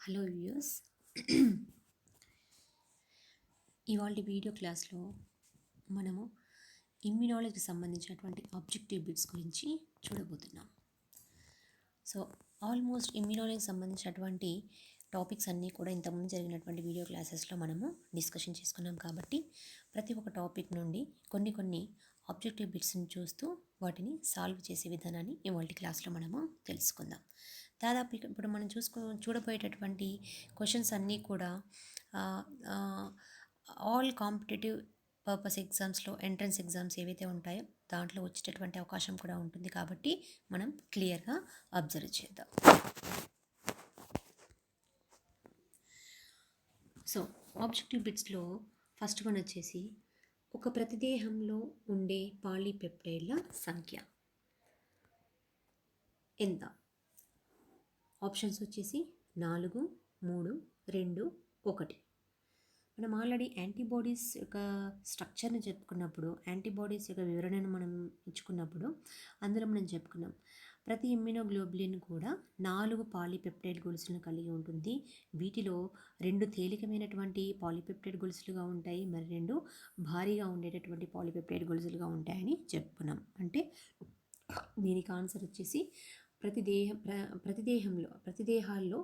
Hello viewers. ఇవాళ video క్లాస్లో మనము ఇమ్యునాలజీకి సంబంధించినటువంటి ఆబ్జెక్టివ్ బిట్స్ గురించి చూడబోతున్నాం. సో ఆల్మోస్ట్ ఇమ్యునాలజీకి సంబంధించినటువంటి టాపిక్స్ అన్నీ కూడా ఇంతకుముందు జరిగినటువంటి వీడియో క్లాసెస్లో మనము డిస్కషన్ చేసుకున్నాం కాబట్టి ప్రతి ఒక్క టాపిక్ నుండి కొన్ని ఆబ్జెక్టివ్ బిట్స్ని చూస్తూ వాటిని సాల్వ్ చేసే విధానాన్ని ఇవాళ క్లాస్లో మనము తెలుసుకుందాం. దాదాపు ఇప్పుడు మనం చూడబోయేటటువంటి క్వశ్చన్స్ అన్నీ కూడా ఆల్ కాంపిటేటివ్ పర్పస్ ఎగ్జామ్స్లో ఎంట్రన్స్ ఎగ్జామ్స్ ఏవైతే ఉంటాయో దాంట్లో వచ్చేటటువంటి అవకాశం కూడా ఉంటుంది కాబట్టి మనం క్లియర్గా అబ్జర్వ్ చేద్దాం. సో ఆబ్జెక్టివ్ బిట్స్లో ఫస్ట్ వన్ వచ్చేసి ఒక ప్రతిదేహంలో ఉండే పాలీపెప్టైడ్ల సంఖ్య ఎంత? ఆప్షన్స్ వచ్చేసి 4, 3, 2, 1. మనం ఆల్రెడీ యాంటీబాడీస్ యొక్క స్ట్రక్చర్ని చెప్పుకున్నప్పుడు, యాంటీబాడీస్ యొక్క వివరణను మనం ఇచ్చుకున్నప్పుడు అందులో మనం చెప్పుకున్నాం ప్రతి ఇమ్యునోగ్లోబులిన్ కూడా 4 పాలీపెప్టైడ్ గొలుసులను కలిగి ఉంటుంది. వీటిలో 2 తేలికమైనటువంటి పాలీపెప్టైడ్ గొలుసులుగా ఉంటాయి, మరి 2 భారీగా ఉండేటటువంటి పాలీపెప్టైడ్ గొలుసులుగా ఉంటాయని చెప్పుకున్నాం. అంటే దీనికి ఆన్సర్ వచ్చేసి ప్రతిదేహాల్లో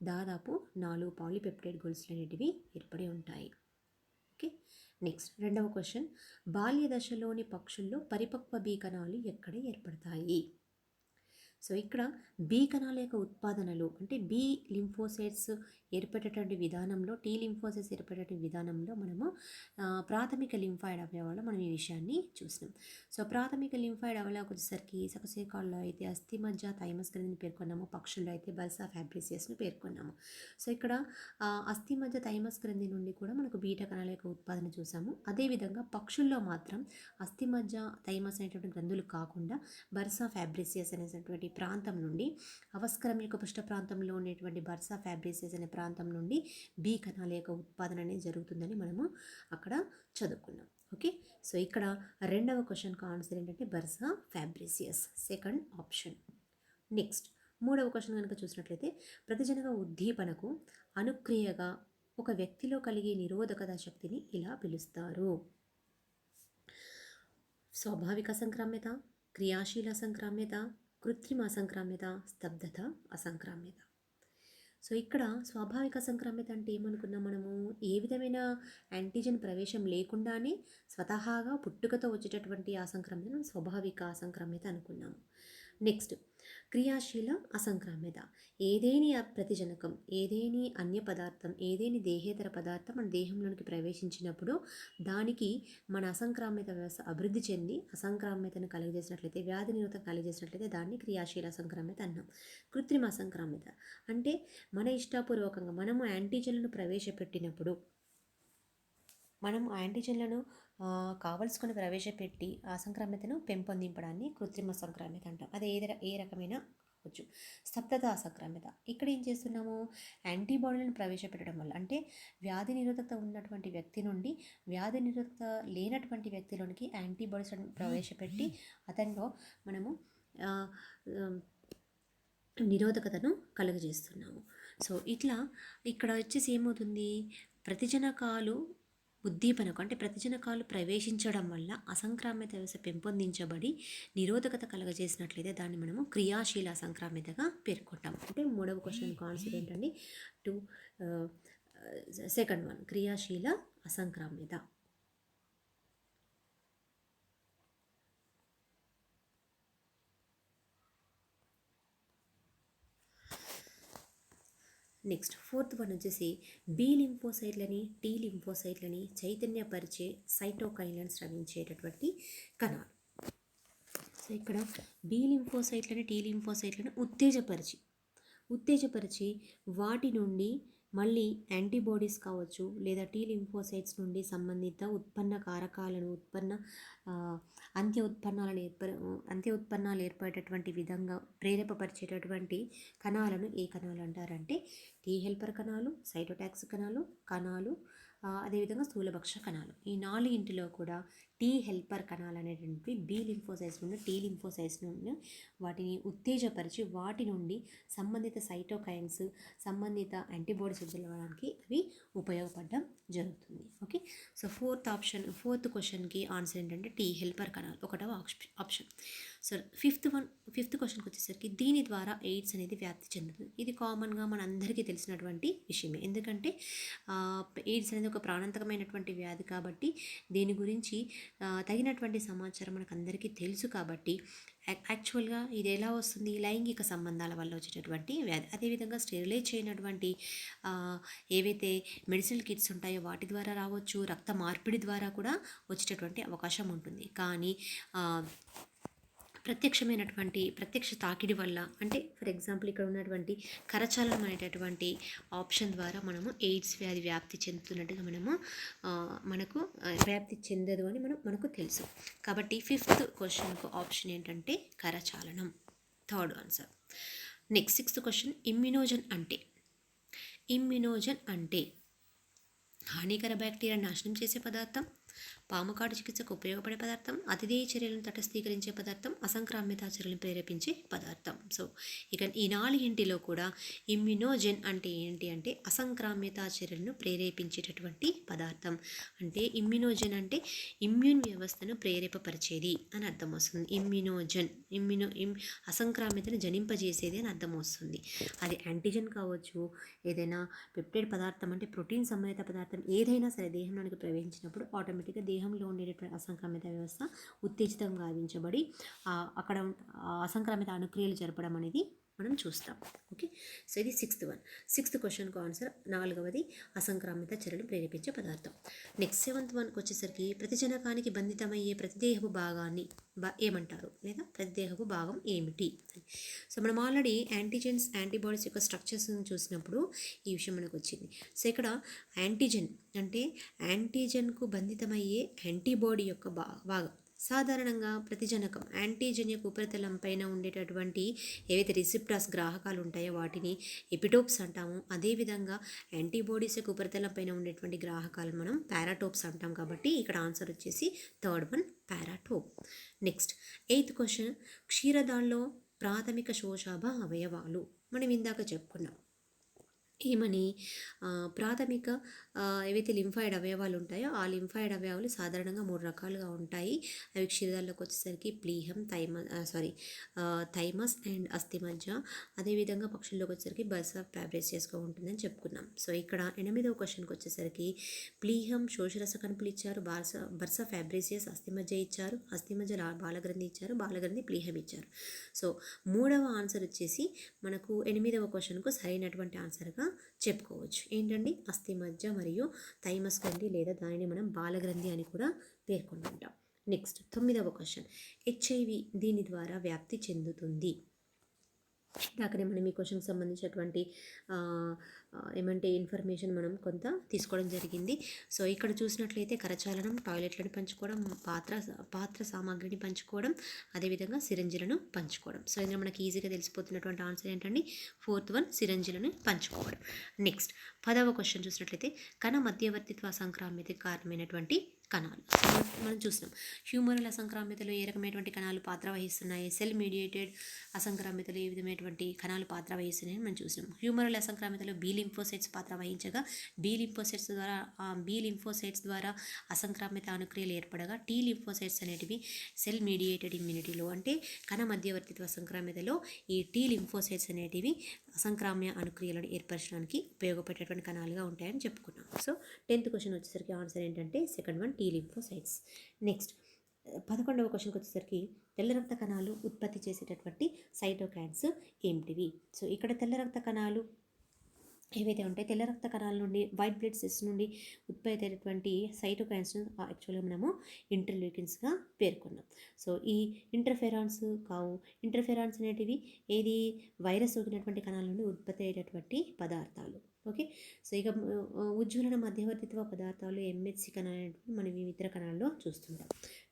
దాదాపు 4 పాలీపెప్టైడ్ గొలుసులు అనేటివి ఏర్పడి ఉంటాయి. ఓకే, నెక్స్ట్ రెండవ క్వశ్చన్, బాల్య దశలోని పక్షుల్లో పరిపక్వ బీకణాలు ఎక్కడ ఏర్పడతాయి? సో ఇక్కడ బీ కణాల యొక్క ఉత్పాదనలో అంటే బీ లింఫోసైట్స్ ఏర్పడేటువంటి విధానంలో, టీ లింఫోసైట్స్ ఏర్పడేటువంటి విధానంలో మనము ప్రాథమిక లింఫాయిడ్ అవయవాల్లో మనం ఈ విషయాన్ని చూసినాం. సో ప్రాథమిక లింఫాయిడ్ అవయవాలకు వచ్చేసరికి సకశేరుకాల్లో అయితే అస్థిమజ్జ థైమస్ గ్రంథిని పేర్కొన్నాము, పక్షుల్లో అయితే బర్సా ఫ్యాబ్రిసియస్ను పేర్కొన్నాము. సో ఇక్కడ అస్థిమజ్జ థైమస్ గ్రంథి నుండి కూడా మనకు బీటా కణాల యొక్క ఉత్పాదన చూసాము. అదేవిధంగా పక్షుల్లో మాత్రం అస్థిమజ్జ థైమస్ అనేటువంటి గ్రంథులు కాకుండా బర్సా ఫ్యాబ్రిసియస్ అనేటువంటి ప్రాంతం నుండి, అవస్కరం యొక్క పృష్ఠ ప్రాంతంలో ఉండేటువంటి బర్సా ఫ్యాబ్రిసియస్ అనే ప్రాంతం నుండి బీ కణాల యొక్క ఉత్పాదన అనేది జరుగుతుందని మనము అక్కడ చదువుకున్నాం. ఓకే, సో ఇక్కడ రెండవ క్వశ్చన్కి ఆన్సర్ ఏంటంటే బర్సా ఫ్యాబ్రిసియస్, సెకండ్ ఆప్షన్. నెక్స్ట్ మూడవ క్వశ్చన్ కనుక చూసినట్లయితే ప్రతిజనక ఉద్దీపనకు అనుక్రియగా ఒక వ్యక్తిలో కలిగే నిరోధకత శక్తిని ఇలా పిలుస్తారు? స్వాభావిక అసంక్రామ్యత, క్రియాశీల అసంక్రామ్యత, కృత్రిమ అసంక్రామ్యత, స్తబ్దత అసంక్రామ్యత. సో ఇక్కడ స్వాభావిక అసంక్రామ్యత అంటే ఏమనుకున్నాం మనము? ఏ విధమైన యాంటీజెన్ ప్రవేశం లేకుండానే స్వతహాగా పుట్టుకతో వచ్చేటటువంటి అసంక్రామ్యతను స్వాభావిక అసంక్రామ్యత అనుకున్నాము. నెక్స్ట్ క్రియాశీల అసంక్రామ్యత, ఏదేని ప్రతిజనకం, ఏదేని అన్య పదార్థం, ఏదేని దేహేతర పదార్థం మన దేహంలోనికి ప్రవేశించినప్పుడు దానికి మన అసంక్రామ్యత వ్యవస్థ అభివృద్ధి చెంది అసంక్రామ్యతను కలుగజేసినట్లయితే, వ్యాధి నిరోధక కలుగజేసినట్లయితే దాన్ని క్రియాశీల అసంక్రామ్యత అన్నాం. కృత్రిమ అసంక్రామ్యత అంటే మన ఇష్టపూర్వకంగా మనము యాంటీజెన్లను ప్రవేశపెట్టినప్పుడు, మనం యాంటీజెన్లను కావలసుకొని ప్రవేశపెట్టి ఆ సంక్రామ్యతను పెంపొందింపడాన్ని కృత్రిమ సంక్రామ్యత అంటాం. అది ఏ రకమైన కావచ్చు. స్తబ్దత అసంక్రామ్యత, ఇక్కడ ఏం చేస్తున్నాము? యాంటీబాడీలను ప్రవేశపెట్టడం వల్ల, అంటే వ్యాధి నిరోధకత ఉన్నటువంటి వ్యక్తి నుండి వ్యాధి నిరోధకత లేనటువంటి వ్యక్తిలోనికి యాంటీబాడీస్ ప్రవేశపెట్టి అతనిలో మనము నిరోధకతను కలుగజేస్తున్నాము. సో ఇట్లా ఇక్కడ వచ్చేసి ఏమవుతుంది? ప్రతిజనకాలు ఉద్దీపనకు అంటే ప్రతిజనకాలు ప్రవేశించడం వల్ల అసంక్రామ్యత వ్యవస్థ పెంపొందించబడి నిరోధకత కలగజేసినట్లయితే దాన్ని మనము క్రియాశీల అసంక్రామ్యతగా పేర్కొంటాం. అంటే మూడవ క్వశ్చన్ ఆన్సర్ ఏంటండి? సెకండ్ వన్, క్రియాశీల అసంక్రామ్యత. నెక్స్ట్ ఫోర్త్ వన్ వచ్చేసి బి లింఫోసైట్లని, టీ లింఫోసైట్లని చైతన్యపరిచే సైటోకైన్లను స్రవించేటటువంటి కణాలు. సో ఇక్కడ బి లింఫోసైట్లని, టీ లింఫోసైట్లను ఉత్తేజపరిచి వాటి నుండి మళ్ళీ యాంటీబాడీస్ కావచ్చు లేదా టీ లింఫోసైట్స్ నుండి సంబంధిత ఉత్పన్న కారకాలను అంత్య ఉత్పన్నాలు ఏర్పడేటటువంటి విధంగా ప్రేరేపరిచేటటువంటి కణాలను ఏ కణాలు అంటారంటే టీ హెల్పర్ కణాలు, సైటోటాక్సిక్ కణాలు అదేవిధంగా స్థూలభక్ష కణాలు. ఈ నాలుగింటిలో కూడా టీ హెల్పర్ కణాలు అనేటువంటివి బి లింఫోసైట్స్ నుండి టీ లింఫోసైట్స్ నుండి వాటిని ఉత్తేజపరిచి వాటి నుండి సంబంధిత సైటోకైన్స్, సంబంధిత యాంటీబాడీస్ వదలడానికి అవి ఉపయోగపడడం జరుగుతుంది. ఓకే, సో ఫోర్త్ క్వశ్చన్కి ఆన్సర్ ఏంటంటే టీ హెల్పర్ కణాలు ఒకటవ ఆప్షన్. సో ఫిఫ్త్ క్వశ్చన్కి వచ్చేసరికి దీని ద్వారా ఎయిడ్స్ అనేది వ్యాప్తి చెందుతుంది. ఇది కామన్గా మనందరికీ తెలిసినటువంటి విషయమే. ఎందుకంటే ఎయిడ్స్ అనేది ఒక ప్రాణాంతకమైనటువంటి వ్యాధి కాబట్టి దీని గురించి తగినటువంటి సమాచారం మనకు అందరికీ తెలుసు కాబట్టి యాక్చువల్గా ఇది ఎలా వస్తుంది, లైంగిక సంబంధాల వల్ల వచ్చేటటువంటి వ్యాధి. అదేవిధంగా స్టెరిలైజ్ చేయనటువంటి ఏవైతే మెడిసినల్ కిట్స్ ఉంటాయో వాటి ద్వారా రావచ్చు, రక్త మార్పిడి ద్వారా కూడా వచ్చేటటువంటి అవకాశం ఉంటుంది. కానీ ప్రత్యక్ష తాకిడి వల్ల, అంటే ఫర్ ఎగ్జాంపుల్ ఇక్కడ ఉన్నటువంటి కరచాలనం అనేటటువంటి ఆప్షన్ ద్వారా మనము ఎయిడ్స్ వ్యాధి వ్యాప్తి చెందుతున్నట్టుగా మనకు వ్యాప్తి చెందదు అని మనకు తెలుసు. కాబట్టి ఫిఫ్త్ క్వశ్చన్కు ఆప్షన్ ఏంటంటే కరచాలనం, third answer. Next sixth question, immunogen అంటే హానికర బ్యాక్టీరియా నాశనం చేసే పదార్థం, పాముకాటు చికిత్సకు ఉపయోగపడే పదార్థం, అతిదేయ చర్యలను తటస్థీకరించే పదార్థం, అసంక్రామ్యత చర్యలను ప్రేరేపించే పదార్థం. సో ఇక ఈ నాలుగింటిలో కూడా ఇమ్యునోజెన్ అంటే ఏంటి అంటే అసంక్రామ్యత చర్యలను ప్రేరేపించేటటువంటి పదార్థం. అంటే ఇమ్యునోజెన్ అంటే ఇమ్యూన్ వ్యవస్థను ప్రేరేపపరిచేది అని అర్థం వస్తుంది. అసంక్రామ్యతను జనింపజేసేది అని అర్థం వస్తుంది. అది యాంటీజెన్ కావచ్చు, ఏదైనా పెప్టైడ్ పదార్థం అంటే ప్రోటీన్ సంబంధిత పదార్థం ఏదైనా సరే దేహంలోనికి ప్రవేశించినప్పుడు ఆటోమేటిక్గా దేహంలో ఉండేటటువంటి అసంక్రామిత వ్యవస్థ ఉత్తేజితం గావించబడి అక్కడ అసంక్రామిత అనుక్రియలు జరపడం అనేది మనం చూస్తాం. ఓకే, సో ఇది సిక్స్త్ క్వశ్చన్కు ఆన్సర్. నాలుగవది అసంక్రామిత చర్యలు ప్రేరేపించే పదార్థం. నెక్స్ట్ సెవెంత్ వన్కి వచ్చేసరికి ప్రతిజనకానికి బంధితమయ్యే ప్రతిదేహపు భాగాన్ని ఏమంటారు, లేదా ప్రతిదేహపు భాగం ఏమిటి. సో మనం ఆల్రెడీ యాంటీజెన్స్, యాంటీబాడీస్ యొక్క స్ట్రక్చర్స్ని చూసినప్పుడు ఈ విషయం మనకు వచ్చింది. సో ఇక్కడ యాంటీజెన్ అంటే యాంటీజెన్కు బంధితమయ్యే యాంటీబాడీ యొక్క భాగం. సాధారణంగా ప్రతిజనకం యాంటీజెన్ యొక్క ఉపరితలం పైన ఉండేటటువంటి ఏవైతే రిసెప్టార్స్ గ్రాహకాలు ఉంటాయో వాటిని ఎపిటోప్స్ అంటాము. అదేవిధంగా యాంటీబాడీస్ యొక్క ఉపరితలం పైన ఉండేటువంటి గ్రాహకాలు మనం పారాటోప్స్ అంటాం. కాబట్టి ఇక్కడ ఆన్సర్ వచ్చేసి third one, paratope. Next eighth question, క్షీరదాల్లో ప్రాథమిక శోషాభ అవయవాలు. మనం ఇందాక చెప్పుకున్నాం ఏమని, ప్రాథమిక ఏవైతే లింఫాయిడ్ అవయవాలు ఉంటాయో ఆ లింఫాయిడ్ అవయవాలు సాధారణంగా 3 రకాలుగా ఉంటాయి. అవి క్షీరదాల్లోకి వచ్చేసరికి ప్లీహం, థైమస్ అండ్ అస్థిమజ్జ. అదేవిధంగా పక్షుల్లోకి వచ్చేసరికి బర్సా ఫ్యాబ్రేసియస్గా ఉంటుందని చెప్పుకున్నాం. సో ఇక్కడ 8వ క్వశ్చన్కి వచ్చేసరికి ప్లీహం శోషరస కణుపులు ఇచ్చారు, బర్సా ఫ్యాబ్రేసియస్ అస్థిమజ్జ ఇచ్చారు, అస్థిమజ్జ బాలగ్రంథి ఇచ్చారు, బాలగ్రంథి ప్లీహం ఇచ్చారు. సో 3వ ఆన్సర్ వచ్చేసి మనకు 8వ క్వశ్చన్కు సరైనటువంటి ఆన్సర్గా చెప్పుకోవచ్చు. ఏంటండి, అస్థిమజ్జ మరియు థైమస్ గ్రంథి లేదా దానిని మనం బాలగ్రంథి అని కూడా పేర్కొంటుంటాం. నెక్స్ట్ 9వ క్వశ్చన్, హెచ్ఐవి దీని ద్వారా వ్యాప్తి చెందుతుంది. ఇందాకనే మనం ఈ క్వశ్చన్కి సంబంధించినటువంటి ఏమంటే ఇన్ఫర్మేషన్ మనం కొంత తీసుకోవడం జరిగింది. సో ఇక్కడ చూసినట్లయితే కరచాలనం, టాయిలెట్లను పంచుకోవడం, పాత్ర సామాగ్రిని పంచుకోవడం, అదేవిధంగా సిరంజిలను పంచుకోవడం. సో ఇందులో మనకి ఈజీగా తెలిసిపోతున్నటువంటి ఆన్సర్ ఏంటండి, ఫోర్త్ వన్, సిరంజిలను పంచుకోవడం. నెక్స్ట్ 10వ క్వశ్చన్ చూసినట్లయితే కణ మధ్యవర్తిత్వ అసంక్రామ్యతకి కారణమైనటువంటి కణాలు. మనం చూసినాం హ్యూమరల్ అసంక్రామ్యతలో ఏ రకమైనటువంటి కణాలు పాత్ర వహిస్తున్నాయి, సెల్ మీడియేటెడ్ అసంక్రామ్యతలో ఏ విధమైనటువంటి కణాలు పాత్ర వహిస్తున్నాయని మనం చూసినాం. హ్యూమరల్ అసంక్రామ్యతలో బి లింఫోసైట్స్ పాత్ర వహించగా బి లింఫోసైట్స్ ద్వారా అసంక్రామ్యత అనుక్రియలు ఏర్పడగా టీ లింఫోసైట్స్ అనేటివి సెల్ మీడియేటెడ్ ఇమ్యూనిటీలో అంటే కణ మధ్యవర్తిత్వ అసంక్రామ్యతలో ఈ టీ లింఫోసైట్స్ అనేటివి అసంక్రామ్య అనుక్రియలను ఏర్పరచడానికి ఉపయోగపడేటువంటి కణాలుగా ఉంటాయని చెప్పుకున్నాం. సో 10th క్వశ్చన్ వచ్చేసరికి ఆన్సర్ ఏంటంటే second one, T lymphocytes. Next 11వ క్వశ్చన్కి వచ్చేసరికి తెల్ల రక్త కణాలు ఉత్పత్తి చేసేటటువంటి సైటోకైన్స్ ఏమిటివి. సో ఇక్కడ తెల్ల రక్త కణాలు ఏవైతే ఉంటాయి, తెల్ల రక్త కణాల నుండి వైట్ బ్లడ్ సెల్స్ నుండి ఉత్పత్తి అయినటువంటి సైటోకైన్స్ను యాక్చువల్గా మనము ఇంటర్లూకిన్స్గా పేర్కొన్నాం. సో ఈ ఇంటర్ఫెరాన్స్ కావు. ఇంటర్ఫెరాన్స్ అనేటివి ఏది వైరస్ సోకినటువంటి కణాల నుండి ఉత్పత్తి అయ్యేటటువంటి పదార్థాలు. ఓకే, సో ఇక ఉజ్వలన మధ్యవర్తిత్వ పదార్థాలు MHC కణాలు మనం ఈ ఇతర కణాల్లో చూస్తుంటాం.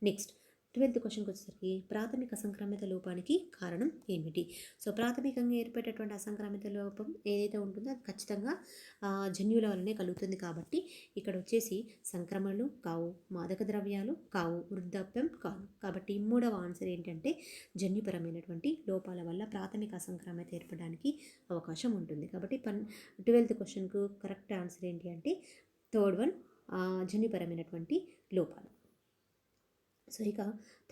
నెక్స్ట్ 12th క్వశ్చన్కి వచ్చేసరికి ప్రాథమిక అసంక్రామిత లోపానికి కారణం ఏమిటి? సో ప్రాథమికంగా ఏర్పడేటటువంటి అసంక్రామిత లోపం ఏదైతే ఉంటుందో అది ఖచ్చితంగా జన్యువుల వల్లనే కలుగుతుంది. కాబట్టి ఇక్కడ వచ్చేసి సంక్రమణలు కావు, మాదక ద్రవ్యాలు కావు, వృద్ధాప్యం కాదు. కాబట్టి మూడవ ఆన్సర్ ఏంటంటే జన్యుపరమైనటువంటి లోపాల వల్ల ప్రాథమిక అసంక్రామిత ఏర్పడడానికి అవకాశం ఉంటుంది. కాబట్టి 12th క్వశ్చన్కు కరెక్ట్ ఆన్సర్ ఏంటి అంటే థర్డ్ వన్ జన్యుపరమైనటువంటి లోపాలు. సో ఇక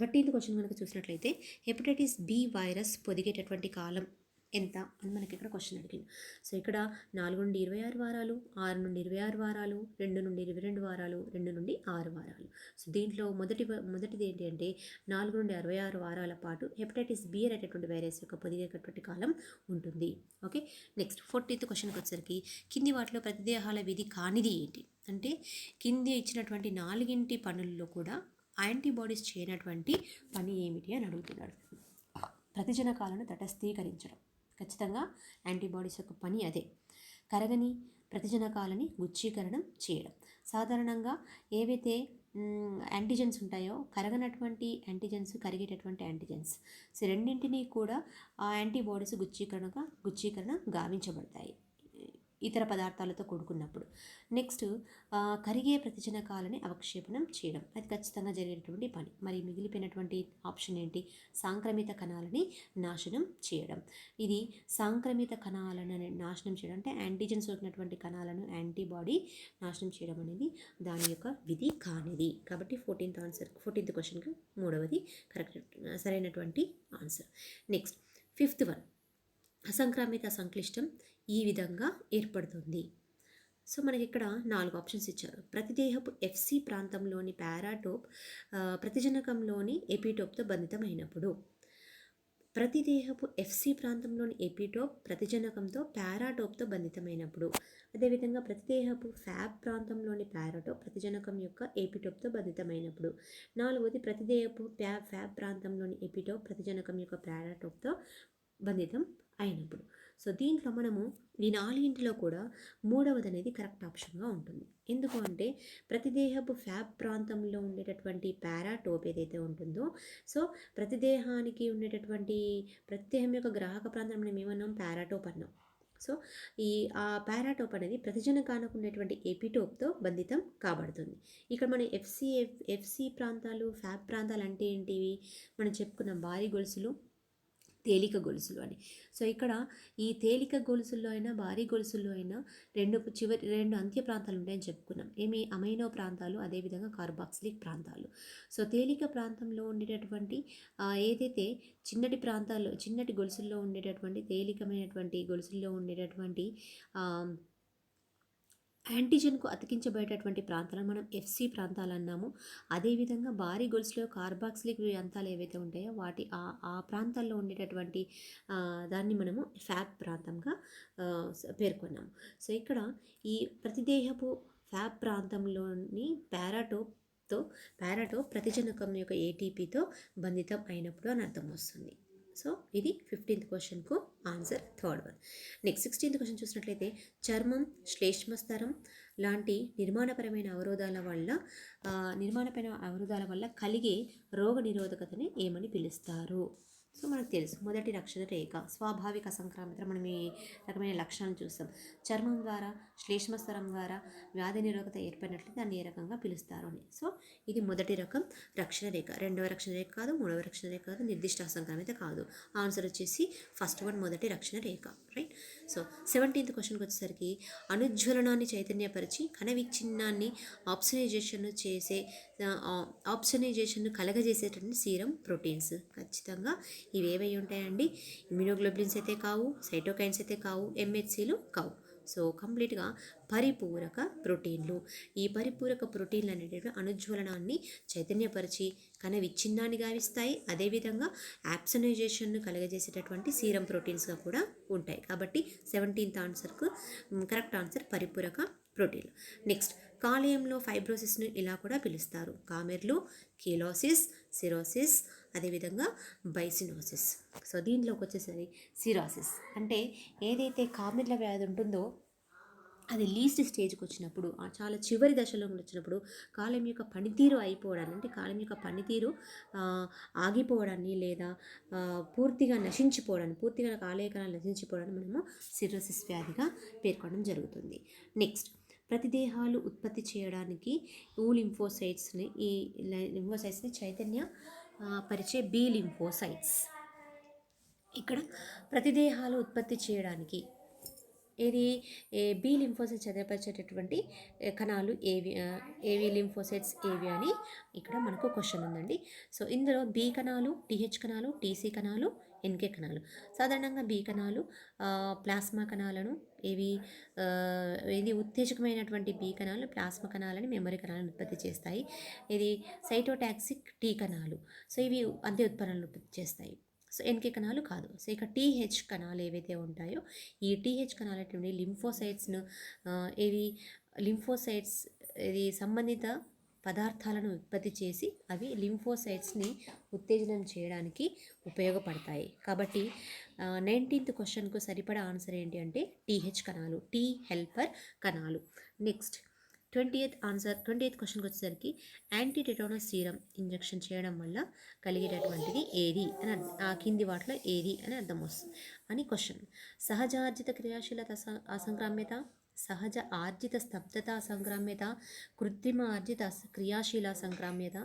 13th క్వశ్చన్ కనుక చూసినట్లయితే హెపటైటిస్ బి వైరస్ పొదిగేటటువంటి కాలం ఎంత అని మనకి ఇక్కడ క్వశ్చన్ అడిగింది. సో ఇక్కడ 4 నుండి 26 వారాలు, 6 నుండి 26 వారాలు, 2 నుండి 22 వారాలు, 2 నుండి 6 వారాలు. సో దీంట్లో మొదటిది ఏంటి అంటే 4 నుండి 66 వారాల పాటు హెపటైటిస్ బి అనేటటువంటి వైరస్ యొక్క పొదిగేటటువంటి కాలం ఉంటుంది. ఓకే, నెక్స్ట్ 14th క్వశ్చన్కి వచ్చేసరికి కింది వాటిలో ప్రతిదేహాల విధి కానిది ఏంటి అంటే కింది ఇచ్చినటువంటి 4 పనుల్లో కూడా యాంటీబాడీస్ చేయనటువంటి పని ఏమిటి అని అడుగుతున్నాడు. ప్రతిజనకాలను తటస్థీకరించడం ఖచ్చితంగా యాంటీబాడీస్ యొక్క పని అదే. కరగని ప్రతిజనకాలని గుచ్చీకరణం చేయడం. సాధారణంగా ఏవైతే యాంటీజెన్స్ ఉంటాయో కరగనటువంటి యాంటీజెన్స్, కరిగేటటువంటి యాంటీజెన్స్, సో రెండింటినీ కూడా ఆ యాంటీబాడీస్ గుచ్చీకరణ గావించబడతాయి ఇతర పదార్థాలతో కూడుకున్నప్పుడు. నెక్స్ట్ కరిగే ప్రతిజనకాలని అవక్షేపణం చేయడం, అది ఖచ్చితంగా జరిగేటటువంటి పని. మరి మిగిలిపోయినటువంటి ఆప్షన్ ఏంటి? సాంక్రమిత కణాలని నాశనం చేయడం. ఇది సాంక్రమిత కణాలను నాశనం చేయడం అంటే యాంటీజెన్స్ సోకినటువంటి కణాలను యాంటీబాడీ నాశనం చేయడం అనేది దాని యొక్క విధి కానిది. కాబట్టి 14th క్వశ్చన్కి మూడవది కరెక్ట్ సరైనటువంటి ఆన్సర్. నెక్స్ట్ 5th వన్ అసంక్రామిత సంక్లిష్టం ఈ విధంగా ఏర్పడుతుంది. సో మనకి ఇక్కడ 4 ఆప్షన్స్ ఇచ్చారు. ప్రతిదేహపు ఎఫ్సి ప్రాంతంలోని పారాటోప్ ప్రతిజనకంలోని ఎపిటోప్తో బంధితమైనప్పుడు. ప్రతిదేహపు ఎఫ్సి ప్రాంతంలోని ఎపిటోప్ ప్రతిజనకంతో పారాటోప్తో బంధితమైనప్పుడు. అదేవిధంగా ప్రతిదేహపు ఫ్యాబ్ ప్రాంతంలోని పారాటోప్ ప్రతిజనకం యొక్క ఎపిటోప్తో బంధితమైనప్పుడు. 4వది ప్రతిదేహపు ఫ్యాబ్ ప్రాంతంలోని ఎపిటోప్ ప్రతిజనకం యొక్క పారాటోప్తో బంధితం అయినప్పుడు. సో దీంట్లో మనము ఈ 4 కూడా మూడవది అనేది కరెక్ట్ ఆప్షన్గా ఉంటుంది. ఎందుకు అంటే ప్రతిదేహపు ఫ్యాబ్ ప్రాంతంలో ఉండేటటువంటి పారాటోప్ ఏదైతే ఉంటుందో, సో ప్రతిదేహానికి ఉండేటటువంటి ప్రతిదేహం యొక్క గ్రాహక ప్రాంతం మనం ఏమన్నాం? పారాటోప్ అన్నాం. సో ఆ పారాటోప్ అనేది ప్రతిజనకానికి ఉండేటువంటి ఎపిటోప్తో బంధితం కాబడుతుంది. ఇక్కడ మన ఎఫ్సి ప్రాంతాలు, ఫ్యాబ్ ప్రాంతాలు అంటే ఏంటివి? మనం చెప్పుకున్నాం భారీ గొలుసులు, తేలిక గొలుసులు అని. సో ఇక్కడ ఈ తేలిక గొలుసుల్లో అయినా భారీ గొలుసుల్లో అయినా రెండు అంత్య ప్రాంతాలు ఉంటాయని చెప్పుకున్నాం. ఏమి? అమైనో ప్రాంతాలు, అదేవిధంగా కార్బాక్సిలిక్ ప్రాంతాలు. సో తేలిక ప్రాంతంలో ఉండేటటువంటి ఏదైతే చిన్నటి గొలుసుల్లో ఉండేటటువంటి తేలికమైనటువంటి గొలుసుల్లో ఉండేటటువంటి యాంటీజెన్కు అతికించబడేటటువంటి ప్రాంతాలను మనం ఎఫ్సి ప్రాంతాలు అన్నాము. అదేవిధంగా భారీ గొలుసులో కార్బాక్సిలిక్ ప్రాంతాలు ఏవైతే ఉంటాయో వాటి ఆ ప్రాంతాల్లో ఉండేటటువంటి దాన్ని మనము ఫ్యాబ్ ప్రాంతంగా పేర్కొన్నాము. సో ఇక్కడ ఈ ప్రతిదేహపు ఫ్యాబ్ ప్రాంతంలోని పారాటోప్ ప్రతిజనకం యొక్క ఏటీపీతో బంధితం అయినప్పుడు అని అర్థం వస్తుంది. సో ఇది 15th క్వశ్చన్కు answer third one. Next 16th question చూసినట్లయితే చర్మం, శ్లేష్మస్తరం లాంటి నిర్మాణపరమైన అవరోధాల వల్ల కలిగే రోగ నిరోధకతని ఏమని పిలుస్తారు? సో మనకు తెలుసు మొదటి రక్షణ రేఖ స్వాభావిక అసంక్రామిత. మనం ఈ రకమైన లక్షణాలను చూస్తాం. చర్మం ద్వారా, శ్లేష్మస్తరం ద్వారా వ్యాధి నిరోధకత ఏర్పడినట్లయితే దాన్ని ఏ రకంగా పిలుస్తారు అని. సో ఇది మొదటి రకం రక్షణ రేఖ. రెండవ రక్షణ రేఖ కాదు, మూడవ రక్షణ రేఖ కాదు, నిర్దిష్ట అసంక్రామిత కాదు. ఆన్సర్ వచ్చేసి ఫస్ట్ వన్ మొదటి రక్షణ రేఖ. రైట్. సో 17th క్వశ్చన్కి వచ్చేసరికి అనుజ్వలనాన్ని చైతన్యపరిచి కణ విచ్ఛిన్నాన్ని ఆప్సనైజేషన్ను కలగజేసేటటువంటి సీరం ప్రోటీన్స్. ఖచ్చితంగా ఇవి ఏవై ఉంటాయండి? ఇమ్యూనోగ్లోబులిన్స్ అయితే కావు, సైటోకైన్స్ అయితే కావు, ఎంహెచ్సీలు కావు. సో కంప్లీట్గా పరిపూరక ప్రోటీన్లు. ఈ పరిపూరక ప్రోటీన్లు అనేటివి అనుజ్వలనాన్ని చైతన్యపరిచి కణ విచ్ఛిన్నాన్ని గావిస్తాయి. అదేవిధంగా యాప్సనైజేషన్ను కలగజేసేటటువంటి సీరం ప్రోటీన్స్గా కూడా ఉంటాయి. కాబట్టి 17th ఆన్సర్కు కరెక్ట్ ఆన్సర్ పరిపూరక ప్రోటీన్లు. నెక్స్ట్ కాలేయంలో ఫైబ్రోసిస్ను ఇలా కూడా పిలుస్తారు. కామెర్లు, కీలోసిస్, సిరోసిస్, అదేవిధంగా బైసినోసిస్. సో దీంట్లోకి వచ్చేసరి సిరోసిస్ అంటే ఏదైతే కామెర్ల వ్యాధి ఉంటుందో అది లీస్ట్ స్టేజ్కి వచ్చినప్పుడు, చాలా చివరి దశలో వచ్చినప్పుడు కాలం యొక్క పనితీరు అయిపోవడాన్ని, అంటే కాలం యొక్క పనితీరు ఆ, ఆగిపోవడాన్ని లేదా పూర్తిగా నశించిపోవడాన్ని, పూర్తిగా కాలేయ కణాలు నశించిపోవడాన్ని మనము సిర్రోసిస్ వ్యాధిగా పేర్కొనడం జరుగుతుంది. నెక్స్ట్, ప్రతిదేహాలు ఉత్పత్తి చేయడానికి లింఫోసైట్స్ని, ఈ లింఫోసైట్స్ని చైతన్య పరిచే బి లింఫోసైట్స్. ఇక్కడ ప్రతిదేహాలు ఉత్పత్తి చేయడానికి ఇది బి లింఫోసైట్స్ చదవపరిచేటటువంటి కణాలు ఏవి లింఫోసైట్స్ ఏవి అని ఇక్కడ మనకు క్వశ్చన్ ఉందండి. సో ఇందులో బి కణాలు, టీహెచ్ కణాలు, టీసీ కణాలు, ఎన్కే కణాలు. సాధారణంగా బి కణాలు ప్లాస్మా కణాలను ఇది ఉత్తేజకమైనటువంటి బి కణాలు ప్లాస్మా కణాలని, మెమరీ కణాలను ఉత్పత్తి చేస్తాయి. ఇది సైటోటాక్సిక్ టీ కణాలు. సో ఇవి అంత్య ఉత్పన్నాలను ఉత్పత్తి చేస్తాయి. సో ఎన్కే కణాలు కాదు. సో ఇక టీహెచ్ కణాలు ఏవైతే ఉంటాయో ఈ టీహెచ్ కణాలు అనేటువంటి లింఫోసైట్స్ను ఏవి లింఫోసైట్స్ ఇది సంబంధిత పదార్థాలను ఉత్పత్తి చేసి అవి లింఫోసైట్స్ని ఉత్తేజనం చేయడానికి ఉపయోగపడతాయి. కాబట్టి 19th క్వశ్చన్కు సరిపడా ఆన్సర్ ఏంటి అంటే టీహెచ్ కణాలు, టీ హెల్పర్ కణాలు. నెక్స్ట్ 20th క్వశ్చన్కి వచ్చేసరికి యాంటీ టెటానస్ సీరం ఇంజెక్షన్ చేయడం వల్ల కలిగేటటువంటిది ఏది అని ఆ కింది వాటిలో ఏది అని అర్థం వస్తుంది అని క్వశ్చన్. సహజార్జిత క్రియాశీలత అసంక్రామ్యత, సహజ ఆర్జిత స్తబ్దత అసంక్రామ్యత, కృత్రిమ ఆర్జిత క్రియాశీల సంక్రామ్యత,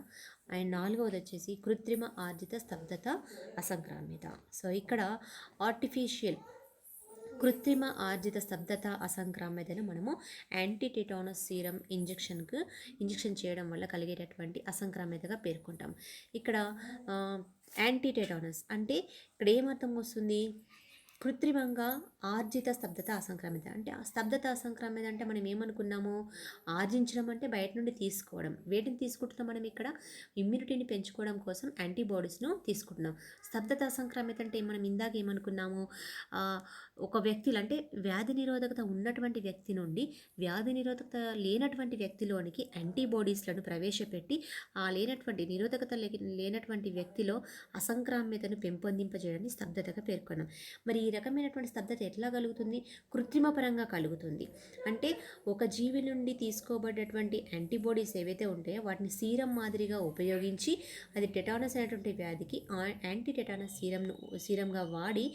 అండ్ 4వది వచ్చేసి కృత్రిమ ఆర్జిత స్తబ్దత అసంక్రామ్యత. సో ఇక్కడ ఆర్టిఫిషియల్ కృత్రిమ ఆర్జిత స్తబ్దత అసంక్రామ్యతను మనము యాంటీ టెటానస్ సీరం ఇంజెక్షన్ చేయడం వల్ల కలిగేటటువంటి అసంక్రామ్యతగా పేర్కొంటాం. ఇక్కడ యాంటీ టెటానస్ అంటే ఇక్కడ ఏమర్థం వస్తుంది, కృత్రిమంగా ఆర్జిత స్తబ్దత అసంక్రామ్యత అంటే ఆ స్తబ్దత అసంక్రామ్యత అంటే మనం ఏమనుకున్నాము, ఆర్జించడం అంటే బయట నుండి తీసుకోవడం. వేటిని తీసుకుంటున్నాం మనం ఇక్కడ, ఇమ్యూనిటీని పెంచుకోవడం కోసం యాంటీబాడీస్ను తీసుకుంటున్నాం. స్తబ్దత అసంక్రామ్యత అంటే మనం ఇందాక ఏమనుకున్నాము, ఒక వ్యక్తిలో అంటే వ్యాధి నిరోధకత ఉన్నటువంటి వ్యక్తి నుండి వ్యాధి నిరోధకత లేనటువంటి వ్యక్తిలోనికి యాంటీబాడీస్లను ప్రవేశపెట్టి ఆ నిరోధకత లేనటువంటి వ్యక్తిలో అసంక్రామ్యతను పెంపొందింపజేయడాన్ని స్తబ్దతగా పేర్కొన్నాం. మరి ఈ రకమైనటువంటి స్తబ్దత ఎట్లా కలుగుతుంది, కృత్రిమ పరంగా కలుగుతుంది. అంటే ఒక జీవి నుండి తీసుకోబడ్డటువంటి యాంటీబాడీస్ ఏవైతే ఉంటాయో వాటిని సీరం మాదిరిగా ఉపయోగించి అది టెటానస్ అనేటువంటి వ్యాధికి యాంటీ టెటానస్ సీరంగా వాడి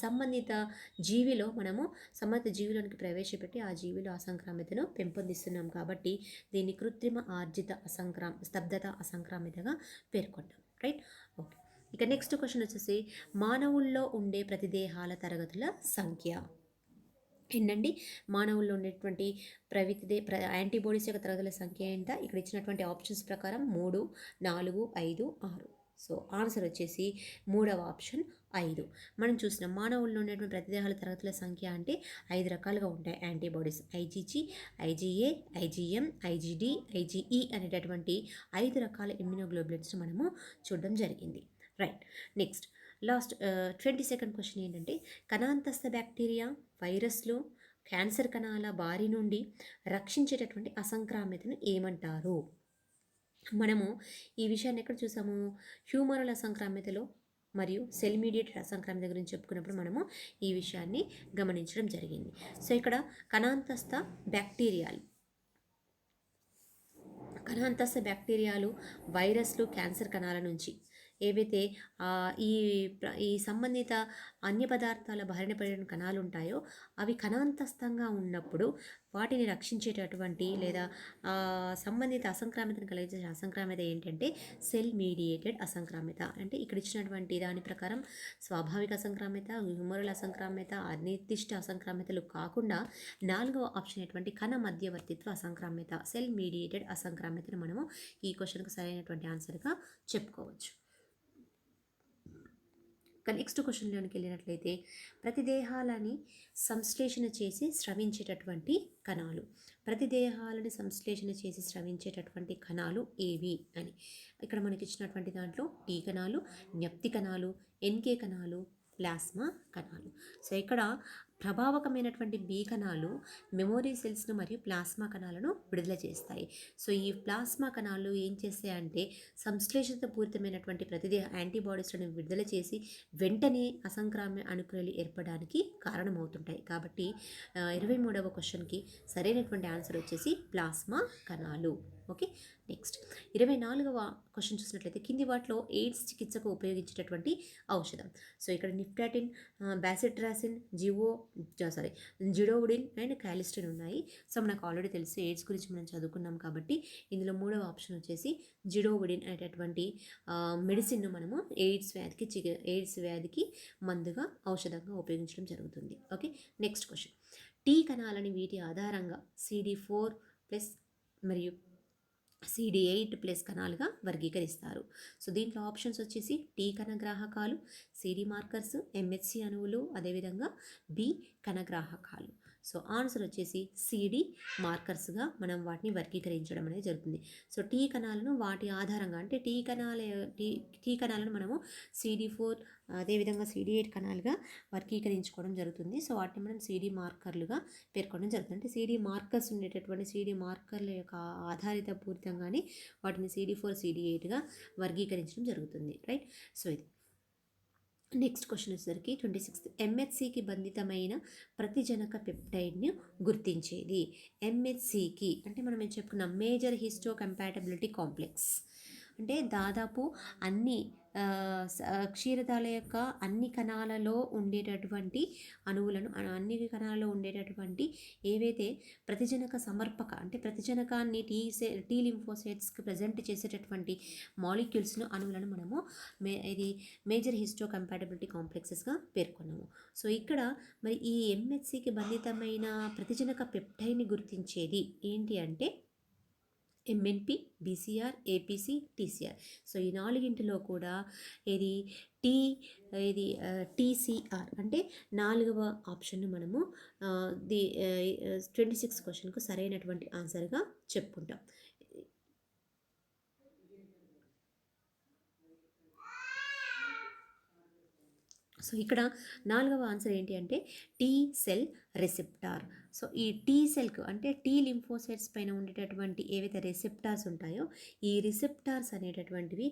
సంబంధిత జీవిలోనికి ప్రవేశపెట్టి ఆ జీవిలో అసంక్రామ్యతను పెంపొందిస్తున్నాం. కాబట్టి దీన్ని కృత్రిమ ఆర్జిత స్తబ్దత అసంక్రామ్యతగా పేర్కొంటాం. Right, okay. ఇక నెక్స్ట్ క్వశ్చన్ వచ్చేసి మానవుల్లో ఉండే ప్రతిదేహాల తరగతుల సంఖ్య ఏంటండి, మానవుల్లో ఉండేటువంటి యాంటీబాడీస్ యొక్క తరగతుల సంఖ్య ఎంత, ఇక్కడ ఇచ్చినటువంటి ఆప్షన్స్ ప్రకారం 3, 4, 5, 6. సో ఆన్సర్ వచ్చేసి 3వ ఆప్షన్ 5. మనం చూసిన మానవుల్లో ఉండేటువంటి ప్రతిదేహాల తరగతుల సంఖ్య అంటే 5 రకాలుగా ఉంటాయి antibodies. IgG, IgA, IgM, IgD, IgE అనేటటువంటి 5 రకాల ఇమ్యూనోగ్లోబులిన్స్ మనము చూడడం జరిగింది. Right, next last 22nd question ఏంటంటే కణాంతస్థ బ్యాక్టీరియా, వైరస్లు, క్యాన్సర్ కణాల బారి నుండి రక్షించేటటువంటి అసంక్రామ్యతను ఏమంటారు? మనము ఈ విషయాన్ని ఎక్కడ చూసాము, హ్యూమరల్ అసంక్రామ్యతలో మరియు సెల్ మీడియేటెడ్ అసంక్రామ్యత గురించి చెప్పుకున్నప్పుడు మనము ఈ విషయాన్ని గమనించడం జరిగింది. సో ఇక్కడ కణాంతస్థ బ్యాక్టీరియాలు, వైరస్లు, క్యాన్సర్ కణాల నుంచి ఏవైతే ఈ సంబంధిత అన్య పదార్థాల బారిన పడిన కణాలు ఉంటాయో అవి కణాంతస్థంగా ఉన్నప్పుడు వాటిని రక్షించేటటువంటి లేదా సంబంధిత అసంక్రామ్యతను కలిగించే అసంక్రామ్యత ఏంటంటే సెల్ మీడియేటెడ్ అసంక్రామ్యత. అంటే ఇక్కడ ఇచ్చినటువంటి దాని ప్రకారం స్వాభావిక అసంక్రామ్యత, హ్యూమరల్ అసంక్రామ్యత, అనిర్దిష్ట అసంక్రామ్యతలు కాకుండా 4వ ఆప్షన్ అయినటువంటి కణ మధ్యవర్తిత్వ అసంక్రామ్యత, సెల్ మీడియేటెడ్ అసంక్రామ్యతను మనము ఈ క్వశ్చన్కు సరైనటువంటి ఆన్సర్గా చెప్పుకోవచ్చు. నెక్స్ట్ క్వశ్చన్లోనికి వెళ్ళినట్లయితే ప్రతిదేహాలని సంశ్లేషణ చేసి స్రవించేటటువంటి కణాలు ఏవి అని ఇక్కడ మనకి ఇచ్చినటువంటి దాంట్లో టీ కణాలు, జ్ఞప్తి కణాలు, ఎన్కే కణాలు, ప్లాస్మా కణాలు. సో ఇక్కడ ప్రభావకమైనటువంటి బి కణాలు మెమొరీ సెల్స్ను మరియు ప్లాస్మా కణాలను విడుదల చేస్తాయి. సో ఈ ప్లాస్మా కణాలు ఏం చేస్తాయంటే సంశ్లేషిత పూరితమైనటువంటి ప్రతిదీ యాంటీబాడీస్లను విడుదల చేసి వెంటనే అసంక్రామ్య అణుక్రియలు ఏర్పడడానికి కారణమవుతుంటాయి. కాబట్టి 23వ క్వశ్చన్కి సరైనటువంటి ఆన్సర్ వచ్చేసి ప్లాస్మా కణాలు. ఓకే, నెక్స్ట్ 24వ క్వశ్చన్ చూసినట్లయితే కింది వాటిలో ఎయిడ్స్ చికిత్సకు ఉపయోగించేటటువంటి ఔషధం. సో ఇక్కడ నిఫ్టాటిన్, బ్యాసిట్రాసిన్, జిడోవుడిన్ అండ్ క్యాలిస్టిన్ ఉన్నాయి. సో మనకు ఆల్రెడీ తెలుసు, ఎయిడ్స్ గురించి మనం చదువుకున్నాం కాబట్టి ఇందులో 3వ ఆప్షన్ వచ్చేసి జిడోవుడిన్ అనేటటువంటి మెడిసిన్ను మనము ఎయిడ్స్ వ్యాధికి మందుగా ఔషధంగా ఉపయోగించడం జరుగుతుంది. Okay, next question. టీ కణాలని వీటి ఆధారంగా CD4+ మరియు CD8+ కణాలుగా వర్గీకరిస్తారు. సో దీంట్లో ఆప్షన్స్ వచ్చేసి టీ కణగ్రాహకాలు, CD మార్కర్స్, MHC అణువులు, అదేవిధంగా B కణగ్రాహకాలు. సో ఆన్సర్ వచ్చేసి CD మార్కర్స్గా మనం వాటిని వర్గీకరించడం అనేది జరుగుతుంది. సో టీ కణాలను వాటి ఆధారంగా అంటే టీ కణాలను మనము CD4 అదేవిధంగా CD8 కణాలుగా వర్గీకరించుకోవడం జరుగుతుంది. సో వాటిని మనం CD మార్కర్లుగా పేర్కొనడం జరుగుతుంది. అంటే CD మార్కర్స్ ఉండేటటువంటి CD మార్కర్ల యొక్క ఆధారిత పూరితంగానే వాటిని CD4 CD8గా వర్గీకరించడం జరుగుతుంది. రైట్. సో ఇది నెక్స్ట్ క్వశ్చన్ వచ్చేసరికి 26th. MHCకి బంధితమైన ప్రతిజనక పెప్టైడ్ని గుర్తించేది. MHCకి అంటే మనం ఏం చెప్పుకున్నాం, మేజర్ హిస్టో కంపాటబిలిటీ కాంప్లెక్స్. అంటే దాదాపు అన్ని క్షీరదాల యొక్క అన్ని కణాలలో ఉండేటటువంటి అణువులను, అన్ని కణాలలో ఉండేటటువంటి ఏవైతే ప్రతిజనక సమర్పక అంటే ప్రతిజనకాన్ని టీ లింఫోసైట్స్కి ప్రజెంట్ చేసేటటువంటి మాలిక్యూల్స్ను, అణువులను మనము ఇది మేజర్ హిస్టో కంపాటబిలిటీ కాంప్లెక్సెస్గా పేర్కొన్నాము. సో ఇక్కడ మరి ఈ MHCకి బంధితమైన ప్రతిజనక పెప్టైడ్ని గుర్తించేది ఏంటి అంటే MNP, BCR, APC, TCR. So ఈ నాలుగింటిలో కూడా ఇది TCR అంటే 4వ ఆప్షన్ను మనము 26 క్వశ్చన్కు సరైనటువంటి ఆన్సర్గా చెప్పుకుంటాం. సో ఇక్కడ 4వ ఆన్సర్ ఏంటి అంటే టీ సెల్ రిసెప్టార్. సో ఈ టీ సెల్కు అంటే టీ లింఫోసైట్స్ పైన ఉండేటటువంటి ఏవైతే రిసెప్టార్స్ ఉంటాయో ఈ రిసెప్టార్స్ అనేటటువంటివి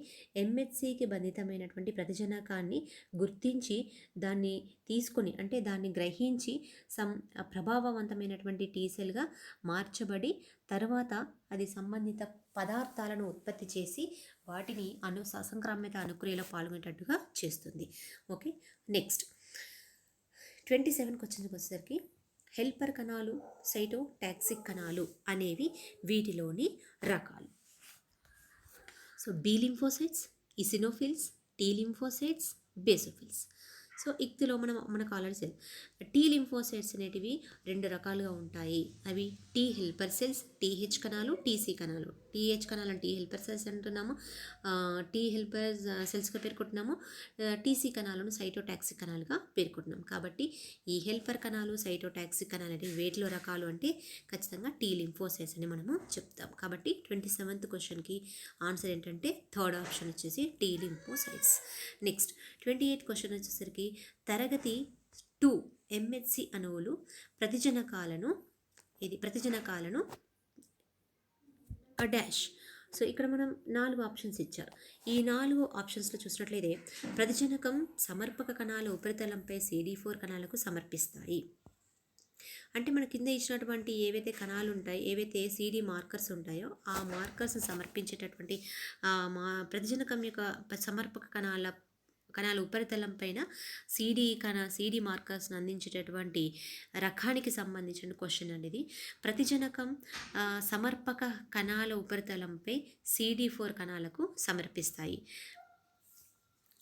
MHCకి బంధితమైనటువంటి ప్రతిజనకాన్ని గుర్తించి దాన్ని తీసుకొని అంటే దాన్ని గ్రహించి ప్రభావవంతమైనటువంటి టీ సెల్గా మార్చబడి తర్వాత అది సంబంధిత పదార్థాలను ఉత్పత్తి చేసి వాటిని అసంక్రామ్యత అణుక్రియలో పాల్గొనేటట్టుగా చేస్తుంది. ఓకే, నెక్స్ట్ 27 క్వశ్చన్కి వచ్చేసరికి హెల్పర్ కణాలు, సైటోటాక్సిక్ కణాలు అనేవి వీటిలోని రకాలు. So B lymphocytes, eosinophils, T lymphocytes, basophils. So ఇందులో మనకు ఆల్రెడీ టీ లింఫోసైట్స్ అనేటివి 2 రకాలుగా ఉంటాయి. అవి టీ హెల్పర్ సెల్స్, TH కణాలు, TC కణాలు. TH కణాలను టీ హెల్పర్ సెల్స్ అంటున్నాము, టీ హెల్పర్ సెల్స్గా పేర్కొంటున్నాము. TC కణాలను సైటోటాక్సిక్ కణాలుగా పేర్కొంటున్నాం. కాబట్టి ఈ హెల్పర్ కణాలు, సైటోటాక్సిక్ కణాలు అనేవి వేటిలో రకాలు అంటే ఖచ్చితంగా టీ లింఫోసైట్స్ అని మనము చెప్తాం. కాబట్టి 27th క్వశ్చన్కి ఆన్సర్ ఏంటంటే 3rd ఆప్షన్ వచ్చేసి tea lymphocytes. Next 28th question వచ్చేసరికి తరగతి 2 MHC అణువులు ప్రతిజనకాలను డాష్. సో ఇక్కడ మనం 4 ఆప్షన్స్ ఇచ్చారు. ఈ 4 ఆప్షన్స్లో చూసినట్లయితే ప్రతిజనకం సమర్పక కణాల ఉపరితలంపై CD4 కణాలకు సమర్పిస్తాయి. అంటే మన కింద ఇచ్చినటువంటి ఏవైతే కణాలు ఉంటాయి, ఏవైతే CD మార్కర్స్ ఉంటాయో ఆ మార్కర్స్ సమర్పించేటటువంటి ప్రతిజనకం యొక్క సమర్పక కణాల ఉపరితలం పైన CD మార్కర్స్ని అందించేటటువంటి రకానికి సంబంధించిన క్వశ్చన్ అనేది. ప్రతిజనకం సమర్పక కణాల ఉపరితలంపై CD4 కణాలకు సమర్పిస్తాయి.